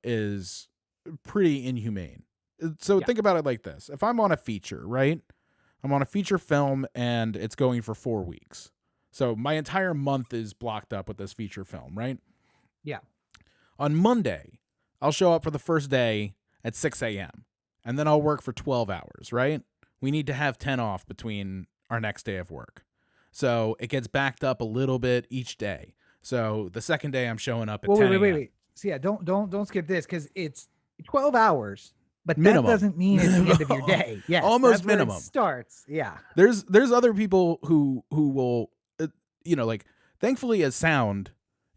is pretty inhumane. So think about it like this. If I'm on a feature, right? I'm on a feature film and it's going for 4 weeks. So my entire month is blocked up with this feature film, right? Yeah. On Monday, I'll show up for the first day at 6 a.m. and then I'll work for 12 hours, right? We need to have 10 off between our next day of work. So it gets backed up a little bit each day. So the second day I'm showing up at 10 a.m. Wait. So yeah, don't skip this because it's 12 hours, but minimum. That doesn't mean it's the end of your day. Yes, almost that's where minimum. it starts. Yeah. There's other people who will, like, thankfully as sound,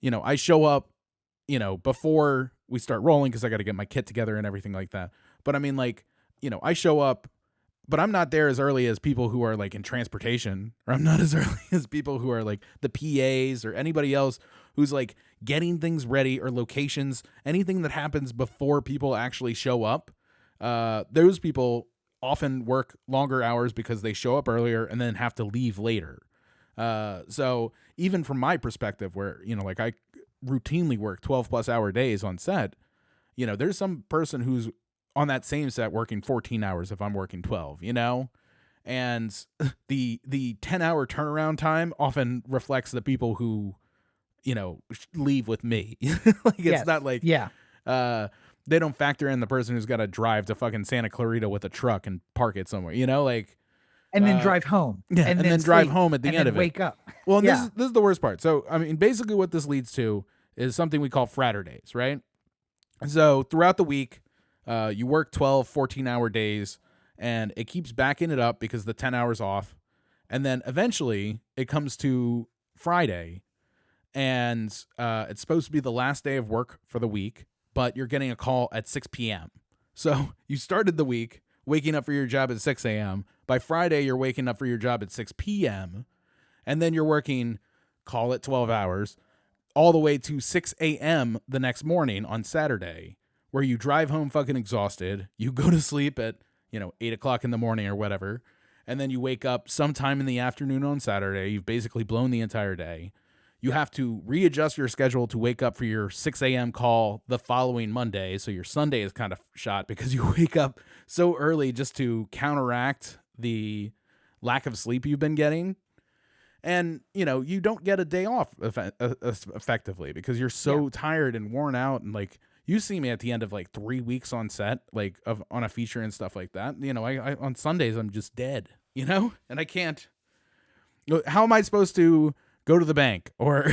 I show up, before we start rolling because I got to get my kit together and everything like that. But I mean, like, I show up, but I'm not there as early as people who are like in transportation, or I'm not as early as people who are like the PAs or anybody else who's like getting things ready, or locations, anything that happens before people actually show up. Those people often work longer hours because they show up earlier and then have to leave later. So even from my perspective, where, like I routinely work 12 plus hour days on set, there's some person who's on that same set working 14 hours if I'm working 12, and the 10-hour turnaround time often reflects the people who, leave with me. Like, it's not like, they don't factor in the person who's got to drive to fucking Santa Clarita with a truck and park it somewhere, and then drive home. Yeah, and then drive sleep, home at the end of it. Wake up. Well, this is the worst part. So, I mean, basically what this leads to is something we call Frater Days, right? So throughout the week, you work 12, 14-hour days, and it keeps backing it up because the 10 hours off. And then eventually it comes to Friday, and it's supposed to be the last day of work for the week, but you're getting a call at 6 p.m. So you started the week waking up for your job at 6 a.m. By Friday, you're waking up for your job at 6 p.m. And then you're working, call it 12 hours, all the way to 6 a.m. the next morning on Saturday, where you drive home fucking exhausted. You go to sleep at, 8 o'clock in the morning or whatever. And then you wake up sometime in the afternoon on Saturday. You've basically blown the entire day. You have to readjust your schedule to wake up for your 6 a.m. call the following Monday. So your Sunday is kind of shot because you wake up so early just to counteract the lack of sleep you've been getting. And, you don't get a day off effectively because you're so tired and worn out. And like, you see me at the end of like 3 weeks on set, like on a feature and stuff like that. I on Sundays, I'm just dead, and I can't. How am I supposed to go to the bank or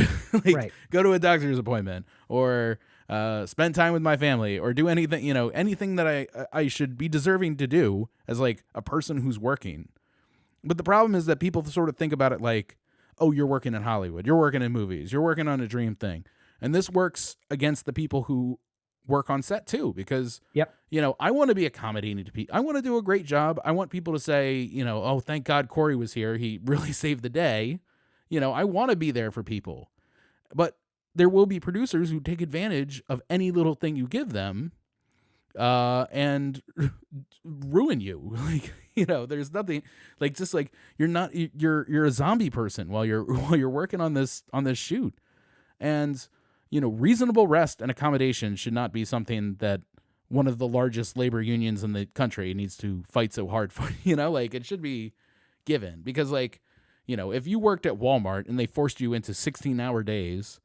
go to a doctor's appointment or spend time with my family or do anything, anything that I should be deserving to do as like a person who's working? But the problem is that people sort of think about it like, oh, you're working in Hollywood, you're working in movies, you're working on a dream thing. And this works against the people who work on set too, because, I want to be accommodating to people. I want to do a great job. I want people to say, oh, thank God Corey was here. He really saved the day. I want to be there for people. But there will be producers who take advantage of any little thing you give them and ruin you. Like, there's nothing like, just like you're a zombie person while you're working on this shoot. And reasonable rest and accommodation should not be something that one of the largest labor unions in the country needs to fight so hard for. Like, it should be given, because like, if you worked at Walmart and they forced you into 16-hour days,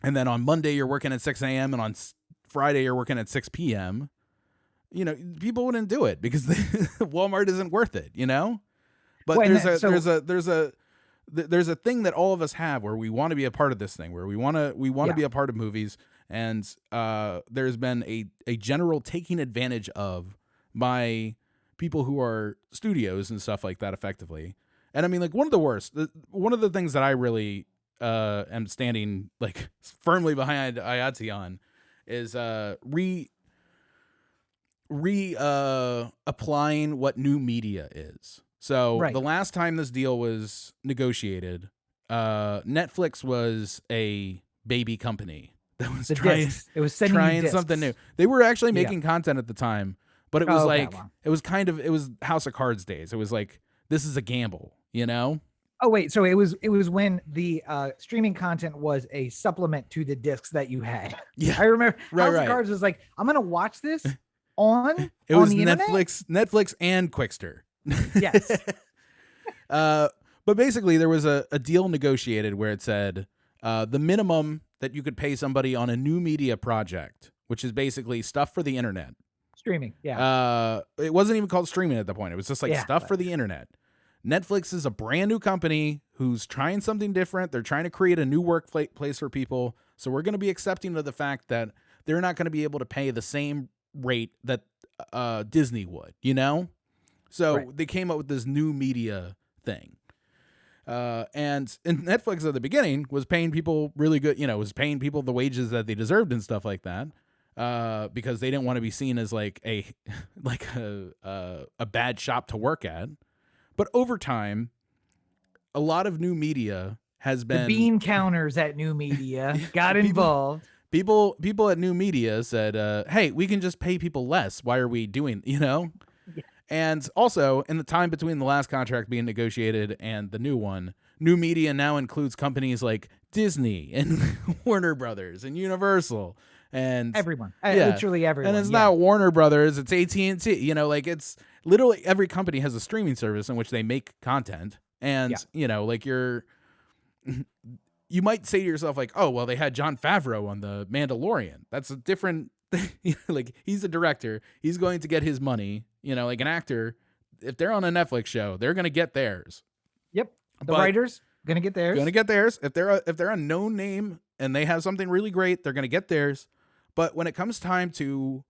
and then on Monday you're working at 6 a.m. and on Friday you're working at 6 p.m., people wouldn't do it because Walmart isn't worth it, But there's a thing that all of us have where we want to be a part of this thing, where we want to be a part of movies, and there's been a general taking advantage of by people who are studios and stuff like that, effectively. And I mean, like, one of the things that I really am standing like firmly behind IATSE on is applying what new media is. So the last time this deal was negotiated, Netflix was a baby company that was trying something new. They were actually making content at the time, but it was it was House of Cards days. It was like, this is a gamble, Oh wait, so it was when the streaming content was a supplement to the discs that you had. Yeah. I remember Right, House right. of Cards was like, I'm gonna watch this on It was the internet. Netflix and Quickster. Yes. But basically there was a deal negotiated where it said the minimum that you could pay somebody on a new media project, which is basically stuff for the internet. Streaming, yeah. It wasn't even called streaming at the point. It was just like stuff for the internet. Netflix is a brand new company who's trying something different. They're trying to create a new workplace for people. So we're going to be accepting of the fact that they're not going to be able to pay the same rate that Disney would, you know? So they came up with this new media thing. And Netflix at the beginning was paying people really good, was paying people the wages that they deserved and stuff like that. Because they didn't want to be seen as like a bad shop to work at. But over time, a lot of new media has been... The bean counters at new media got involved. People at new media said, hey, we can just pay people less. Why are we doing, Yeah. And also, in the time between the last contract being negotiated and the new one, new media now includes companies like Disney and Warner Brothers and Universal and everyone, literally everyone. And it's not Warner Brothers, it's AT&T. Like it's literally every company has a streaming service in which they make content. And like you might say to yourself like, oh well, they had Jon Favreau on The Mandalorian. That's a different like he's a director, he's going to get his money. Like an actor, if they're on a Netflix show, they're gonna get theirs. Yep. The writers gonna get theirs. If they're a known name and they have something really great, they're gonna get theirs. But when it comes time to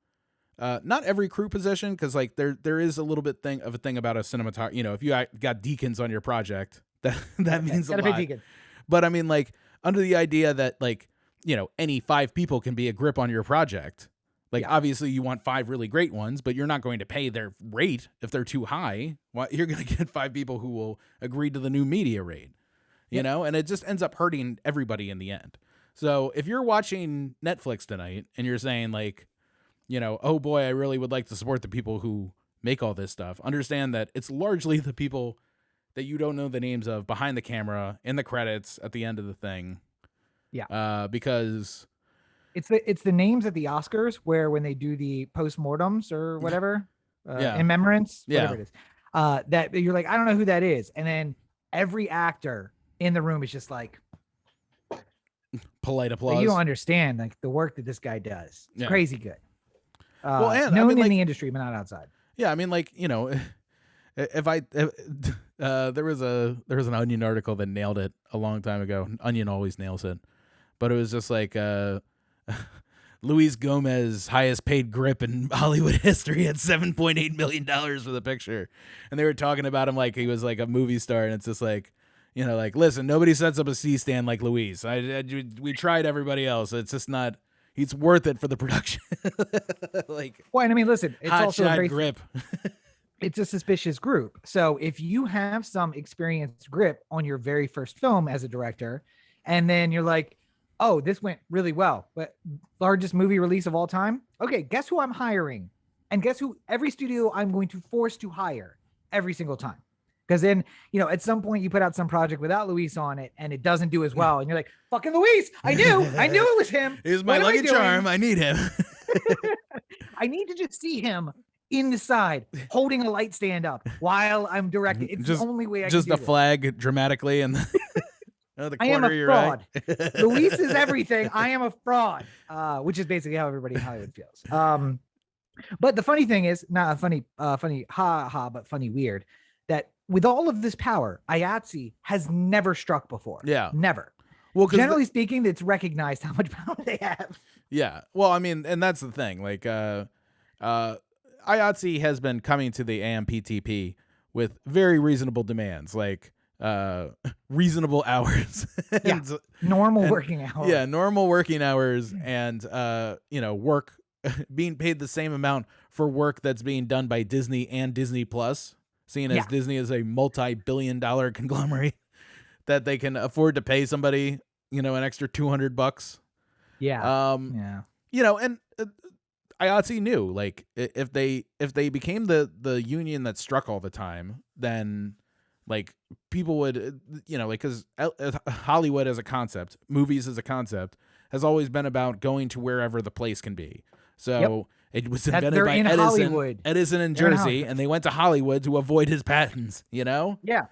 not every crew position, because like there is a little bit of a thing about a cinematographer. If you got deacons on your project, that means a lot. Deacon. But I mean, like under the idea that like any 5 people can be a grip on your project. Like obviously you want 5 really great ones, but you're not going to pay their rate if they're too high. Well, you're going to get 5 people who will agree to the new media rate. You know, and it just ends up hurting everybody in the end. So if you're watching Netflix tonight and you're saying like, oh boy, I really would like to support the people who make all this stuff, understand that it's largely the people that you don't know the names of behind the camera, in the credits, at the end of the thing. Yeah. Because it's the names at the Oscars where when they do the postmortems or whatever, in memorance, whatever it is, that you're like, I don't know who that is. And then every actor in the room is just like, polite applause. You don't understand like the work that this guy does. It's crazy good. Well, and known in the industry, but not outside. Yeah, I mean, like if there was an Onion article that nailed it a long time ago. Onion always nails it, but it was just like Luis Gomez, highest paid grip in Hollywood history, at $7.8 million for the picture, and they were talking about him like he was like a movie star, and it's just like. Like, listen, nobody sets up a C-stand like Luis. We tried everybody else. It's just not. He's worth it for the production. Like, well, and I mean, listen, it's also a very grip. It's a suspicious group. So if you have some experienced grip on your very first film as a director, and then you're like, oh, this went really well, but largest movie release of all time. Okay, guess who I'm hiring, and guess who every studio I'm going to force to hire every single time. Because then, at some point you put out some project without Luis on it and it doesn't do as well. And you're like, fucking Luis, I knew it was him. He's my lucky charm. I need him. I need to just see him in the side holding a light stand up while I'm directing. It's the only way I can do just a flag dramatically and the corner. I am a fraud. Right. Luis is everything. I am a fraud, which is basically how everybody in Hollywood feels. But the funny thing is, not funny, but funny weird, that with all of this power, IATSE has never struck before. Yeah. Never. Well, generally speaking, it's recognized how much power they have. Yeah. Well, I mean, and that's the thing. Like, IATSE has been coming to the AMPTP with very reasonable demands, like reasonable hours. Normal working hours. Yeah, normal working hours and, work being paid the same amount for work that's being done by Disney and Disney Plus. Seeing as Disney is a multi-billion-dollar conglomerate that they can afford to pay somebody, an extra $200. Yeah. And IATSE knew, like, if they became the union that struck all the time, then Like people would, like, because Hollywood as a concept, movies as a concept, has always been about going to wherever the place can be. So it was invented by Edison in Jersey, and they went to Hollywood to avoid his patents, Yeah.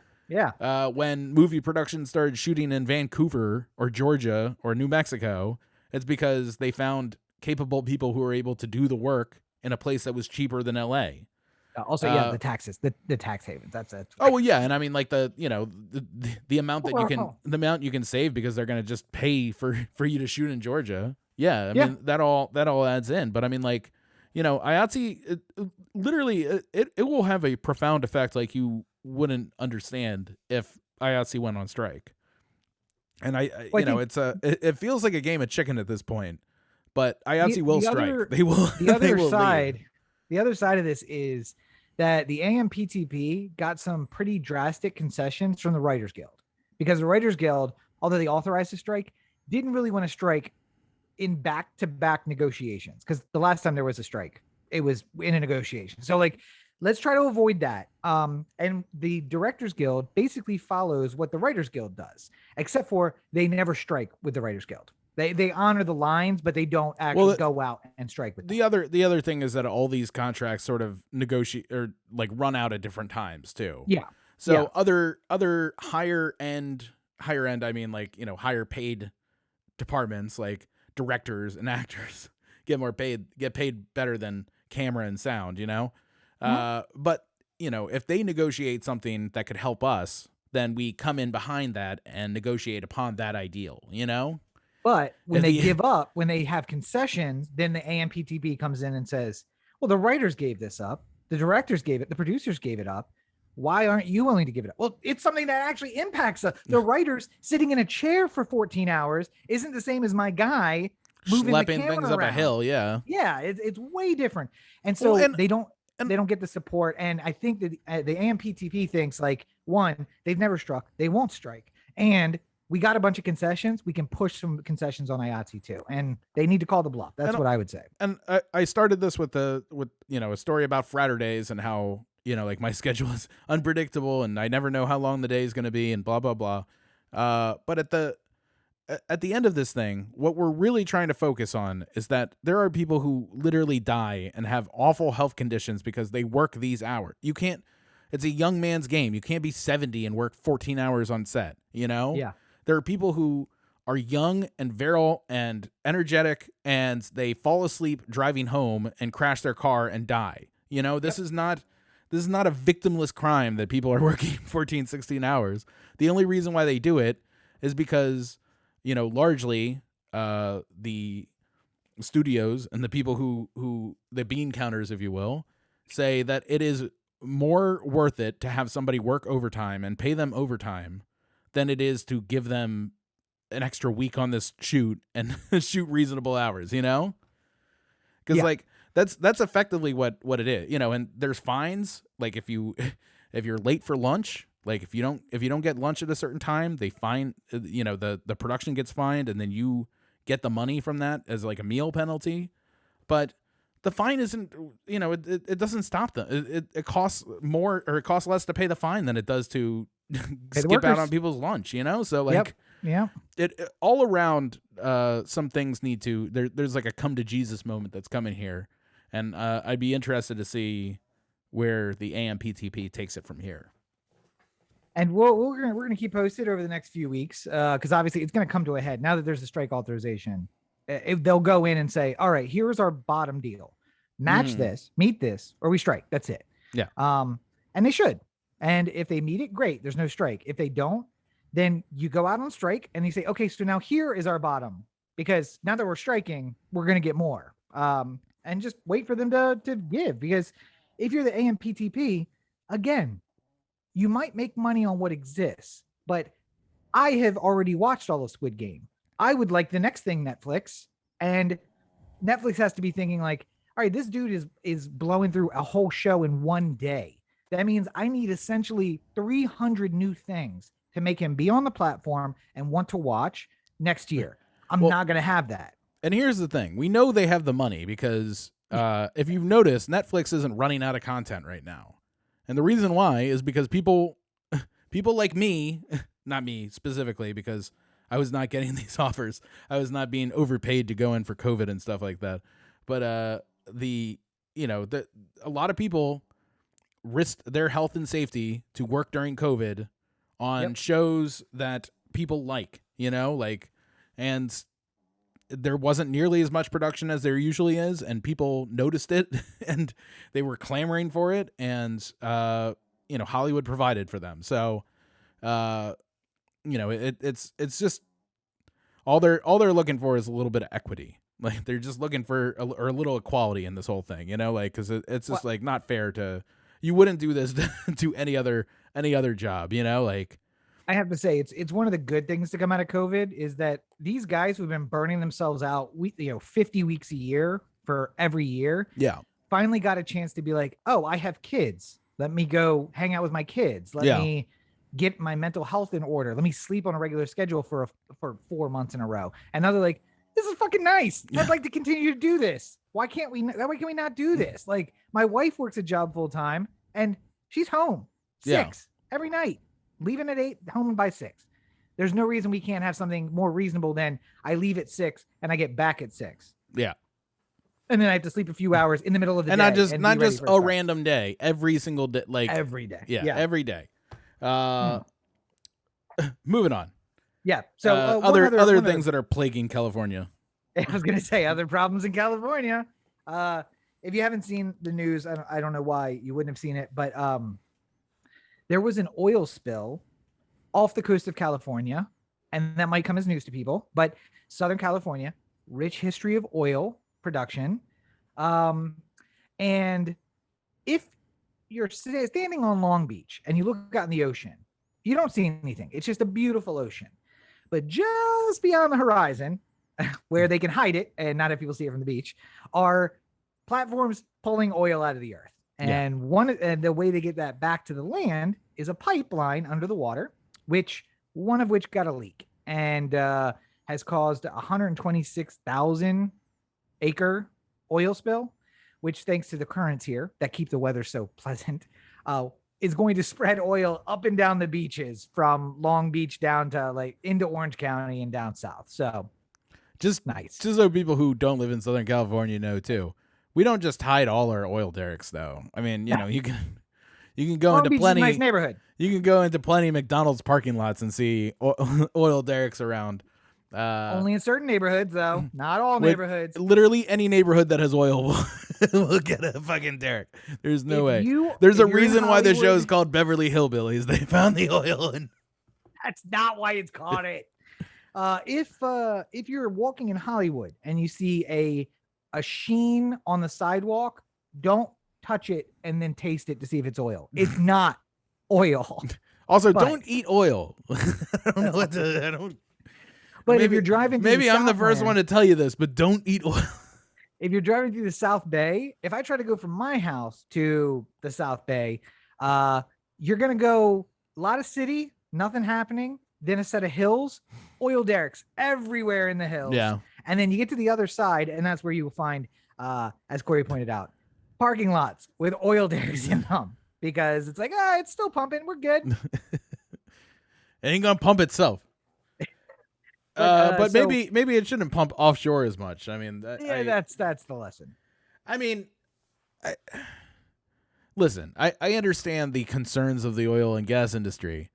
When movie production started shooting in Vancouver or Georgia or New Mexico, it's because they found capable people who were able to do the work in a place that was cheaper than LA. Also, the taxes, the tax havens. That's it. Oh well, yeah, and I mean, like the amount that the amount you can save because they're gonna just pay for you to shoot in Georgia. Yeah, I mean that all adds in. But I mean, like, IATSE, literally, it will have a profound effect like you wouldn't understand if IATSE went on strike. And it feels like a game of chicken at this point. But IATSE will strike. They will. The other side of this is that the AMPTP got some pretty drastic concessions from the Writers Guild, because the Writers Guild, although they authorized a strike, didn't really want to strike in back-to-back negotiations, because the last time there was a strike, it was in a negotiation. So like, let's try to avoid that. And the Directors Guild basically follows what the Writers Guild does, except for they never strike with the Writers Guild. They honor the lines, but they don't actually go out and strike with them. The other thing is that all these contracts sort of negotiate or like run out at different times too. Yeah. So other higher end, I mean, like, higher paid departments like directors and actors get paid better than camera and sound, But if they negotiate something that could help us, then we come in behind that and negotiate upon that ideal, But when they give up, when they have concessions, then the AMPTP comes in and says, well, the writers gave this up, the directors gave it, the producers gave it up. Why aren't you willing to give it up? Well, it's something that actually impacts the writers. Sitting in a chair for 14 hours isn't the same as my guy moving the camera things around. Up a hill. Yeah. Yeah. It's way different. And so they don't get the support. And I think that the AMPTP thinks, like, one, they've never struck, they won't strike. And we got a bunch of concessions. We can push some concessions on IATSE too, and they need to call the bluff. That's what I would say. And I started this with a story about Frater Days and how, like, my schedule is unpredictable and I never know how long the day is going to be and blah blah blah. But at the end of this thing, what we're really trying to focus on is that there are people who literally die and have awful health conditions because they work these hours. You can't. It's a young man's game. You can't be 70 and work 14 hours on set. Yeah. There are people who are young and virile and energetic, and they fall asleep driving home and crash their car and die. This is not a victimless crime that people are working 14, 16 hours. The only reason why they do it is because, largely the studios and the people who the bean counters, if you will, say that it is more worth it to have somebody work overtime and pay them overtime than it is to give them an extra week on this shoot and shoot reasonable hours, Because like that's effectively what it is, and there's fines. Like if you're late for lunch, like if you don't get lunch at a certain time, they fine, the production gets fined, and then you get the money from that as like a meal penalty. But the fine isn't, it doesn't stop them. It costs more, or it costs less to pay the fine than it does to skip out on people's lunch, So like, it all around, some things need to, there's like a come to Jesus moment that's coming here. And I'd be interested to see where the AMPTP takes it from here. And we're gonna keep posted over the next few weeks, because obviously it's gonna come to a head now that there's a strike authorization. They'll go in and say, all right, here's our bottom deal. Match this, meet this, or we strike. That's it. Yeah. And they should. And if they meet it, great. There's no strike. If they don't, then you go out on strike and you say, okay, so now here is our bottom, because now that we're striking, we're going to get more. And just wait for them to give, because if you're the AMPTP, again, you might make money on what exists, but I have already watched all of Squid Game. I would like the next thing, Netflix, and Netflix has to be thinking like, all right, this dude is blowing through a whole show in one day. That means I need essentially 300 new things to make him be on the platform and want to watch next year. I'm not going to have that. And here's the thing. We know they have the money because if you've noticed, Netflix isn't running out of content right now. And the reason why is because people people like me, not me specifically, because I was not getting these offers. I was not being overpaid to go in for COVID and stuff like that. But a lot of people risked their health and safety to work during COVID on shows that people like, and there wasn't nearly as much production as there usually is, and people noticed it and they were clamoring for it, and Hollywood provided for them. So it's just all they're looking for is a little bit of equity. Like, they're just looking for a little equality in this whole thing, because it's just like not fair to, you wouldn't do this to any other job, I have to say, it's one of the good things to come out of COVID is that these guys who've been burning themselves out, 50 weeks a year for every year, finally got a chance to be like, oh, I have kids. Let me go hang out with my kids. Let me get my mental health in order. Let me sleep on a regular schedule for 4 months in a row. And now they're like, this is fucking nice. I'd like to continue to do this. Why can we not do this? Like, my wife works a job full time and she's home 6 every night. Leaving at 8, home by 6. There's no reason we can't have something more reasonable than I leave at 6 and I get back at 6. Yeah. And then I have to sleep a few hours in the middle of the day. And not just a random day, every single day, like every day. Yeah. Every day. Moving on. Yeah. So other things that are plaguing California. I was going to say other problems in California. If you haven't seen the news, I don't know why you wouldn't have seen it, but there was an oil spill off the coast of California, and that might come as news to people, but Southern California, rich history of oil production. And if you're standing on Long Beach and you look out in the ocean, you don't see anything. It's just a beautiful ocean. But just beyond the horizon, where they can hide it and not have people see it from the beach, are platforms pulling oil out of the earth. And the way to get that back to the land is a pipeline under the water, one of which got a leak and has caused a 126,000 acre oil spill, which, thanks to the currents here that keep the weather so pleasant, is going to spread oil up and down the beaches from Long Beach down to into Orange County and down south. So just nice. Just so people who don't live in Southern California know too. We don't just hide all our oil derricks, though. I mean, you can go into plenty. Nice neighborhood. You can go into plenty of McDonald's parking lots and see oil derricks around. Only in certain neighborhoods, though. Not all neighborhoods. Literally any neighborhood that has oil will get a fucking derrick. There's no way. There's a reason why the show is called Beverly Hillbillies. They found the oil, and that's not why it's called it. If you're walking in Hollywood and you see a sheen on the sidewalk, don't touch it and then taste it to see if it's oil. It's not oil. Also, don't eat oil. I don't know what to. I don't. But if you're driving, maybe I'm the first one to tell you this, but don't eat oil. If you're driving through the South Bay, if I try to go from my house to the South Bay, you're gonna go a lot of city, nothing happening. Then a set of hills, oil derricks everywhere in the hills. Yeah. And then you get to the other side, and that's where you will find, as Corey pointed out, parking lots with oil derricks in them, because it's like, it's still pumping. We're good. It ain't gonna pump itself. But maybe it shouldn't pump offshore as much. I mean, that's the lesson. I mean, listen, I understand the concerns of the oil and gas industry,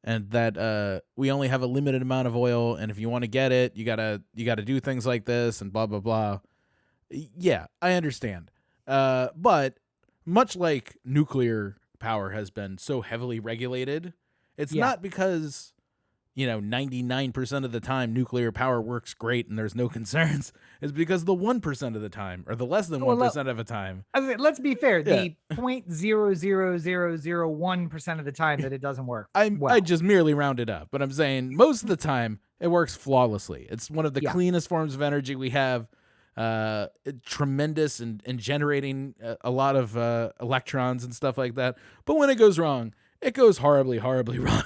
and that we only have a limited amount of oil, and if you want to get it, you gotta do things like this and blah blah blah. Yeah, I understand. But much like nuclear power has been so heavily regulated, it's not because 99% of the time nuclear power works great and there's no concerns. It's because the 1% of the time, or the less than 1% of the time. Let's be fair. The 0.00001% of the time that it doesn't work. I just merely rounded up, but I'm saying most of the time it works flawlessly. It's one of the cleanest forms of energy we have. Tremendous in generating a lot of electrons and stuff like that. But when it goes wrong, it goes horribly, horribly wrong.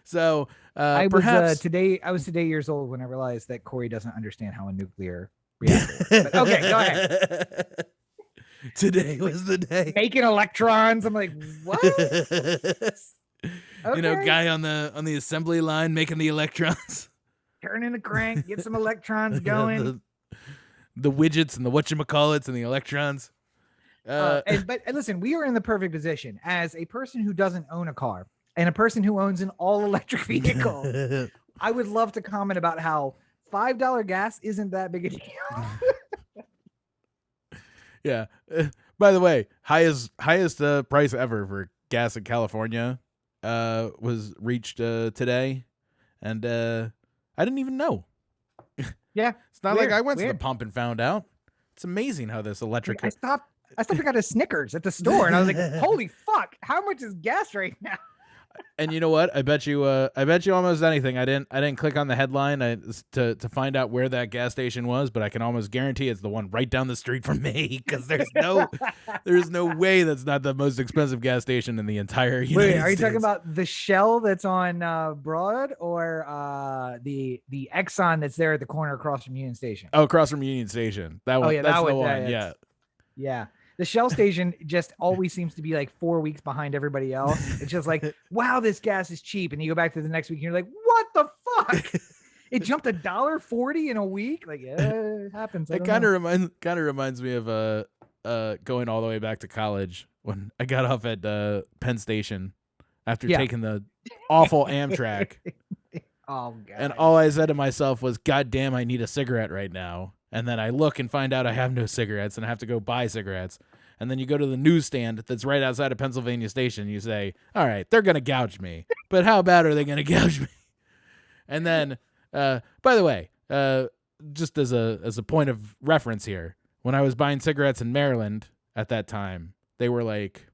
So I was today years old when I realized that Corey doesn't understand how a nuclear reactor works. But okay, go ahead. Today was the day. Making electrons. I'm like, what? Okay. Guy on the assembly line making the electrons. Turn in the crank, get some electrons going. the widgets and the whatchamacallits and the electrons. But listen, we are in the perfect position as a person who doesn't own a car and a person who owns an all electric vehicle. I would love to comment about how $5 gas isn't that big a deal. Yeah. By the way, highest price ever for gas in California was reached today, and I didn't even know. Yeah, it's not like I went to the pump and found out. It's amazing how this electric. I stopped and got a Snickers at the store, and I was like, "Holy fuck! How much is gas right now?" And you know what? I bet you almost anything. I didn't click on the headline to find out where that gas station was, but I can almost guarantee it's the one right down the street from me because there's no way that's not the most expensive gas station in the entire United States. Wait, are you talking about the Shell that's on Broad or the Exxon that's there at the corner across from Union Station? Oh, across from Union Station. That one. That's the one. Yeah. Yeah. The Shell station just always seems to be like 4 weeks behind everybody else. It's just like, wow, this gas is cheap. And you go back to the next week and you're like, what the fuck? It jumped $1.40 in a week. Like, yeah, it happens. It kind of reminds me of going all the way back to college when I got off at Penn Station after taking the awful Amtrak. Oh, God. And all I said to myself was, God damn, I need a cigarette right now. And then I look and find out I have no cigarettes and I have to go buy cigarettes. And then you go to the newsstand that's right outside of Pennsylvania Station. You say, all right, they're going to gouge me. But how bad are they going to gouge me? And then, by the way, just as a point of reference here, when I was buying cigarettes in Maryland at that time, they were like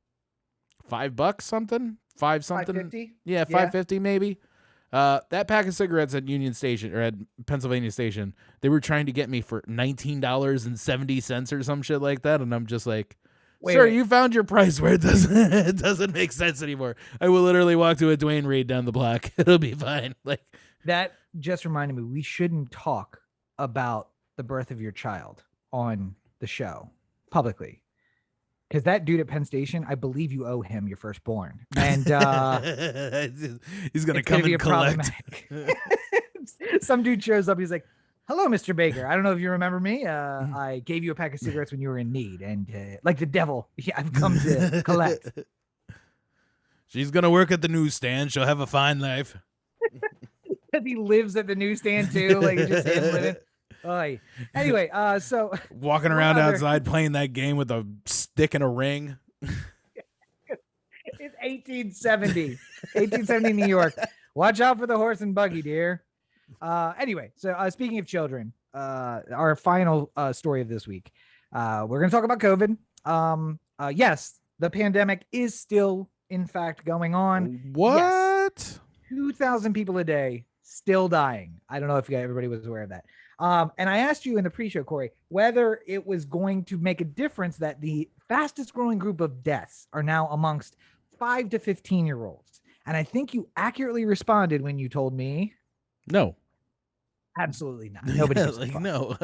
$5 something, $5.50? Yeah, $5.50 maybe. That pack of cigarettes at Union Station or at Pennsylvania Station, they were trying to get me for $19.70 or some shit like that, and I'm just like, sir, you found your price where it doesn't make sense anymore. I will literally walk to a Dwayne Reed down the block. It'll be fine. Like that just reminded me, we shouldn't talk about the birth of your child on the show publicly. Because that dude at Penn Station, I believe you owe him your firstborn. And he's going to come and collect. Some dude shows up. He's like, hello, Mr. Baker. I don't know if you remember me. I gave you a pack of cigarettes when you were in need. And like the devil, I've come to collect. She's going to work at the newsstand. She'll have a fine life. Because he lives at the newsstand too. Like it's just him living. Oy. Anyway, so walking around outside playing that game with a stick and a ring. It's 1870 New York. Watch out for the horse and buggy, dear. Anyway, so speaking of children, our final story of this week, we're going to talk about COVID. Yes, the pandemic is still, in fact, going on. What? Yes, 2,000 people a day still dying. I don't know if everybody was aware of that. And I asked you in the pre-show, Corey, whether it was going to make a difference that the fastest growing group of deaths are now amongst 5 to 15-year-olds. And I think you accurately responded when you told me, no, absolutely not. Nobody no.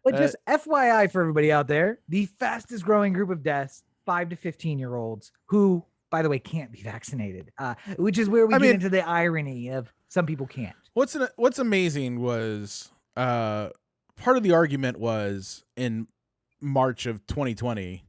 But just FYI for everybody out there, the fastest growing group of deaths, 5 to 15-year-olds who, by the way, can't be vaccinated, which is where we get into the irony of some people can't. What's amazing was part of the argument was in March of 2020.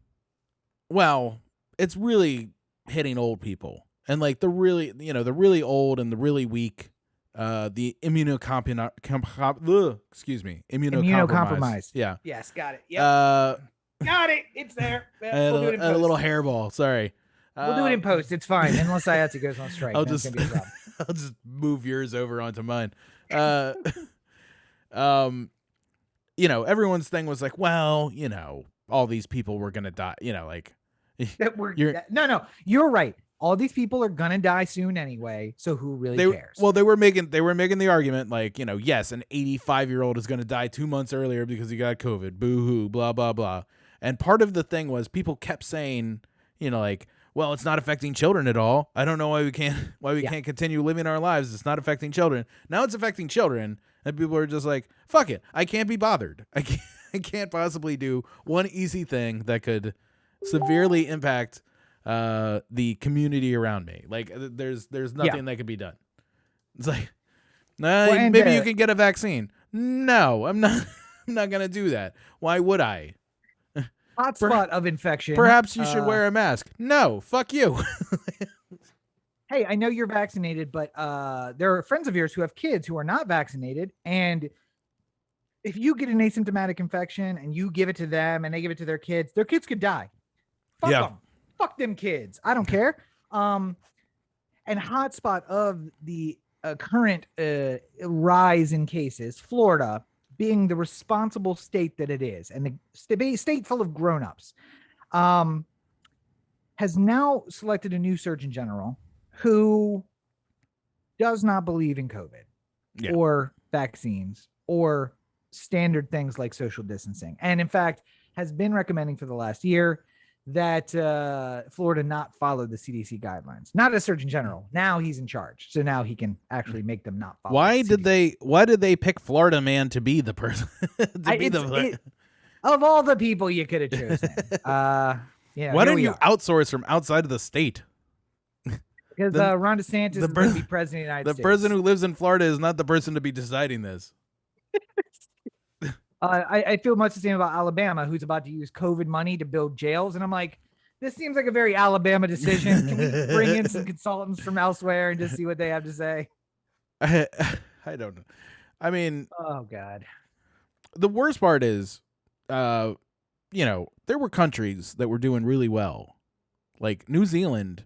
Well, it's really hitting old people and like the really old and the really weak, the immunocompromised. Yeah. Yes, got it. Yeah. Got it. It's there. We'll do it in post. A little hairball. Sorry. We'll do it in post. It's fine. Unless IATSE goes on strike. I'll just move yours over onto mine. Everyone's thing was like, well, all these people were going to die, like no, you're right. All these people are going to die soon anyway. So who really cares? Well, they were making the argument like, yes, an 85-year-old is going to die 2 months earlier because he got COVID, boo hoo, blah, blah, blah. And part of the thing was people kept saying, like, well, it's not affecting children at all. I don't know why we can't continue living our lives. It's not affecting children. Now it's affecting children, and people are just like, fuck it. I can't be bothered. I can't possibly do one easy thing that could severely impact the community around me. Like there's nothing that can be done. It's like, maybe you can get a vaccine. No, I'm not. I'm not gonna do that. Why would I? Hotspot of infection. Perhaps you should wear a mask. No, fuck you. Hey, I know you're vaccinated, but there are friends of yours who have kids who are not vaccinated, and if you get an asymptomatic infection and you give it to them and they give it to their kids could die. Fuck them. Fuck them kids. I don't care. And hotspot of the current rise in cases, Florida being the responsible state that it is, and the state full of grown-ups, has now selected a new Surgeon General who does not believe in COVID or vaccines or standard things like social distancing. And in fact, has been recommending for the last year that Florida not follow the CDC guidelines. Not as Surgeon General. Now he's in charge. So now he can actually make them not follow. Why did they pick Florida man to be the person? Of all the people you could have chosen. Why don't you outsource from outside of the state? Because Ron DeSantis is going to be president of the United States. The person who lives in Florida is not the person to be deciding this. I feel much the same about Alabama, who's about to use COVID money to build jails. And I'm like, this seems like a very Alabama decision. Can we bring in some consultants from elsewhere and just see what they have to say? I don't know. I mean, oh, God. The worst part is, there were countries that were doing really well. Like New Zealand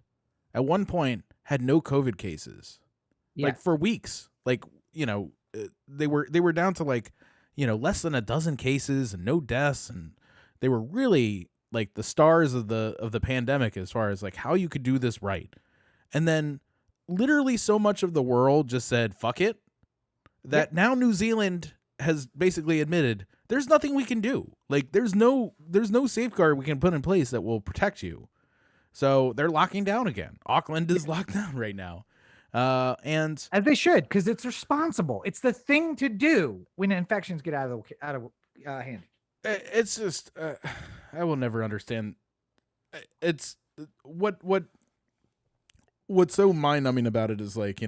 at one point had no COVID cases, like for weeks. Like, they were down to like, less than a dozen cases and no deaths, and they were really like the stars of the pandemic as far as like how you could do this right. And then literally so much of the world just said fuck it, that now New Zealand has basically admitted there's nothing we can do. Like there's no safeguard we can put in place that will protect you. So they're locking down again. Auckland is locked down right now. And as they should, because it's responsible. It's the thing to do when infections get out of hand. It's just I will never understand. It's what's so mind numbing about it is like,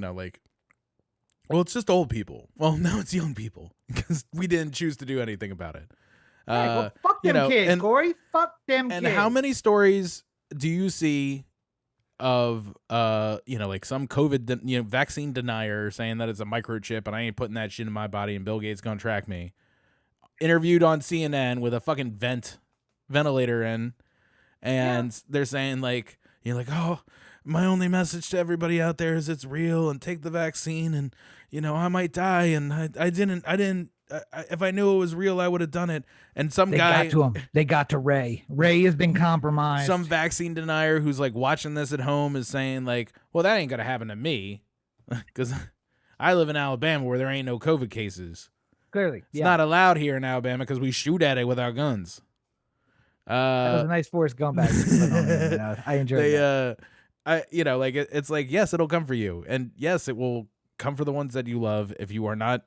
well, it's just old people. Well, now it's young people because we didn't choose to do anything about it. Well, fuck them kids, Corey. Fuck them kids. And how many stories do you see of like some COVID vaccine denier saying that it's a microchip and I ain't putting that shit in my body and Bill Gates gonna track me, interviewed on CNN with a fucking ventilator in, and they're saying like, oh, my only message to everybody out there is it's real and take the vaccine, and I might die, and I didn't if I knew it was real, I would have done it. And some guy got to him. They got to Ray. Ray has been compromised. Some vaccine denier who's like watching this at home is saying like, well, that ain't gonna happen to me because I live in Alabama where there ain't no COVID cases. Clearly, it's not allowed here in Alabama because we shoot at it with our guns. That was a nice Forrest Gump action. I enjoyed it. It's like, yes, it'll come for you, and yes, it will come for the ones that you love if you are not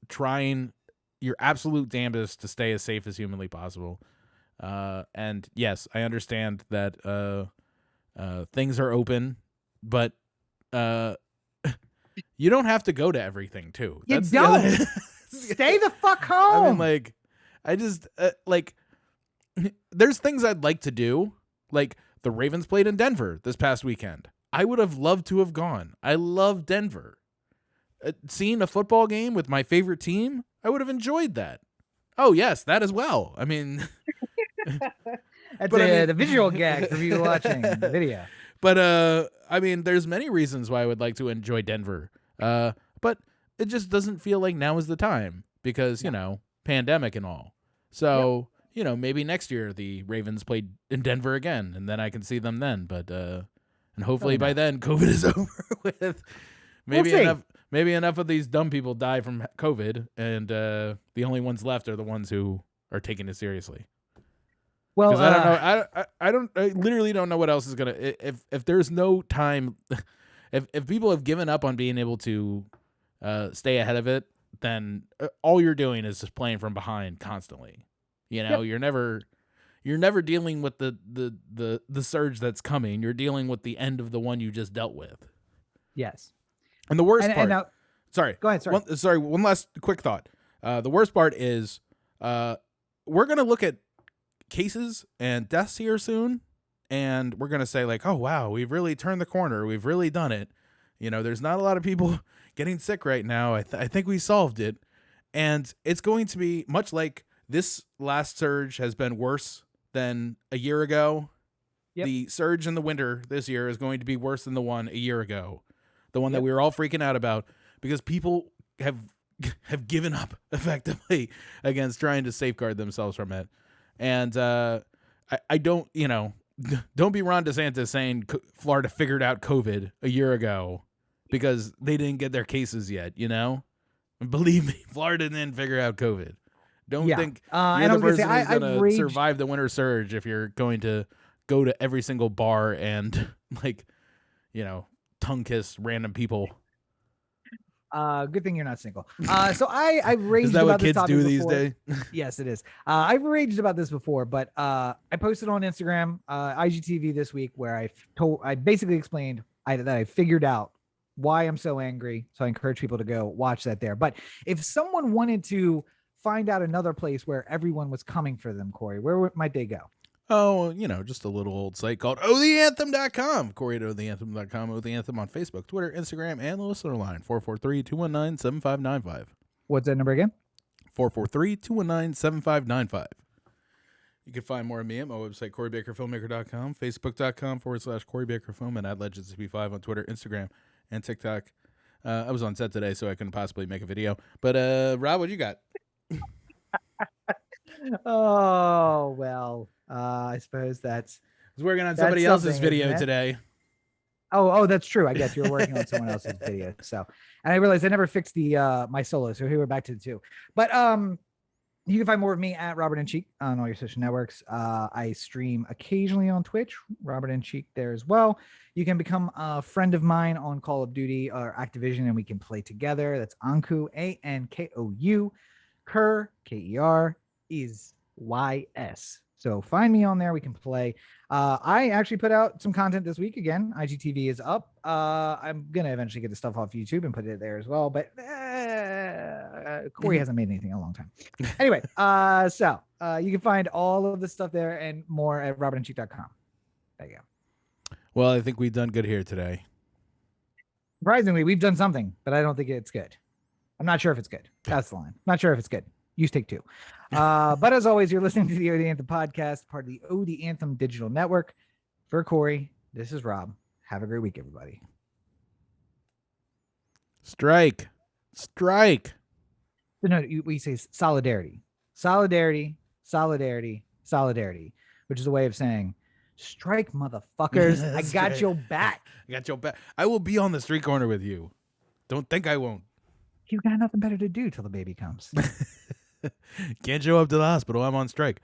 trying your absolute damnedest to stay as safe as humanly possible. And yes, I understand that things are open, but you don't have to go to everything too. You don't. Stay the fuck home. I mean, like, I just there's things I'd like to do. Like the Ravens played in Denver this past weekend. I would have loved to have gone. I love Denver. Seeing a football game with my favorite team, I would have enjoyed that. Oh, yes, that as well. I mean... That's the visual gag for you watching the video. But, I mean, there's many reasons why I would like to enjoy Denver. But it just doesn't feel like now is the time because, pandemic and all. So, maybe next year the Ravens played in Denver again, and then I can see them then. But, and hopefully by then COVID is over with. Maybe enough of these dumb people die from COVID, and the only ones left are the ones who are taking it seriously. Well, I literally don't know what else is gonna. If there's no time, if people have given up on being able to stay ahead of it, then all you're doing is just playing from behind constantly. You're never you're never dealing with the surge that's coming. You're dealing with the end of the one you just dealt with. Yes. And the worst part. And now, sorry. go ahead. Sorry. One last quick thought. The worst part is we're going to look at cases and deaths here soon, and we're going to say like, oh, wow, we've really turned the corner. We've really done it. You know, there's not a lot of people getting sick right now. I think we solved it. And it's going to be much like this last surge has been worse than a year ago. Yep. The surge in the winter this year is going to be worse than the one a year ago. The one that we were all freaking out about because people have given up effectively against trying to safeguard themselves from it. And I don't, don't be Ron DeSantis saying Florida figured out COVID a year ago because they didn't get their cases yet, And believe me, Florida didn't figure out COVID. Don't think you're the person who's going to survive the winter surge if you're going to go to every single bar and, tongue kiss random people. Good thing you're not single. So I've raged about this topic before. Is that what kids do these days? Yes, it is. I've raged about this before, but I posted on Instagram, IGTV this week, where I basically explained that I figured out why I'm so angry. So I encourage people to go watch that there. But if someone wanted to find out another place where everyone was coming for them, Corey, where might they go? Oh, just a little old site called OTheanthem.com. Corey at OTheanthem.com. O The Anthem on Facebook, Twitter, Instagram, and the listener line, 443-219-7595. What's that number again? 443-219-7595. You can find more of me at my website, CoreyBakerFilmmaker.com, Facebook.com/CoreyBakerFilm, and @LegendsCP5 on Twitter, Instagram, and TikTok. I was on set today, so I couldn't possibly make a video. But, Rob, what you got? Oh, well, I suppose I was working on somebody else's video today. Oh, that's true. I guess you were working on someone else's video. So, and I realized I never fixed my solo. So here we're back to the two. But you can find more of me at Robert and Cheek on all your social networks. I stream occasionally on Twitch, Robert and Cheek there as well. You can become a friend of mine on Call of Duty or Activision, and we can play together. That's Ankou, Ankou, Kerr, Ker, is YS. So find me on there. We can play. I actually put out some content this week again. IGTV is up. I'm going to eventually get the stuff off YouTube and put it there as well. But Corey hasn't made anything in a long time. Anyway, so you can find all of the stuff there and more at robertandcheek.com. There you go. Well, I think we've done good here today. Surprisingly, we've done something, but I don't think it's good. I'm not sure if it's good. That's the line. Not sure if it's good. You take two. But as always, you're listening to the O The Anthem podcast, part of the O The Anthem digital network. For Corey, this is Rob. Have a great week, everybody. Strike. No, we say solidarity, which is a way of saying strike, motherfuckers. I got your back. I will be on the street corner with you. Don't think I won't. You got nothing better to do till the baby comes. Can't show up to the hospital. I'm on strike.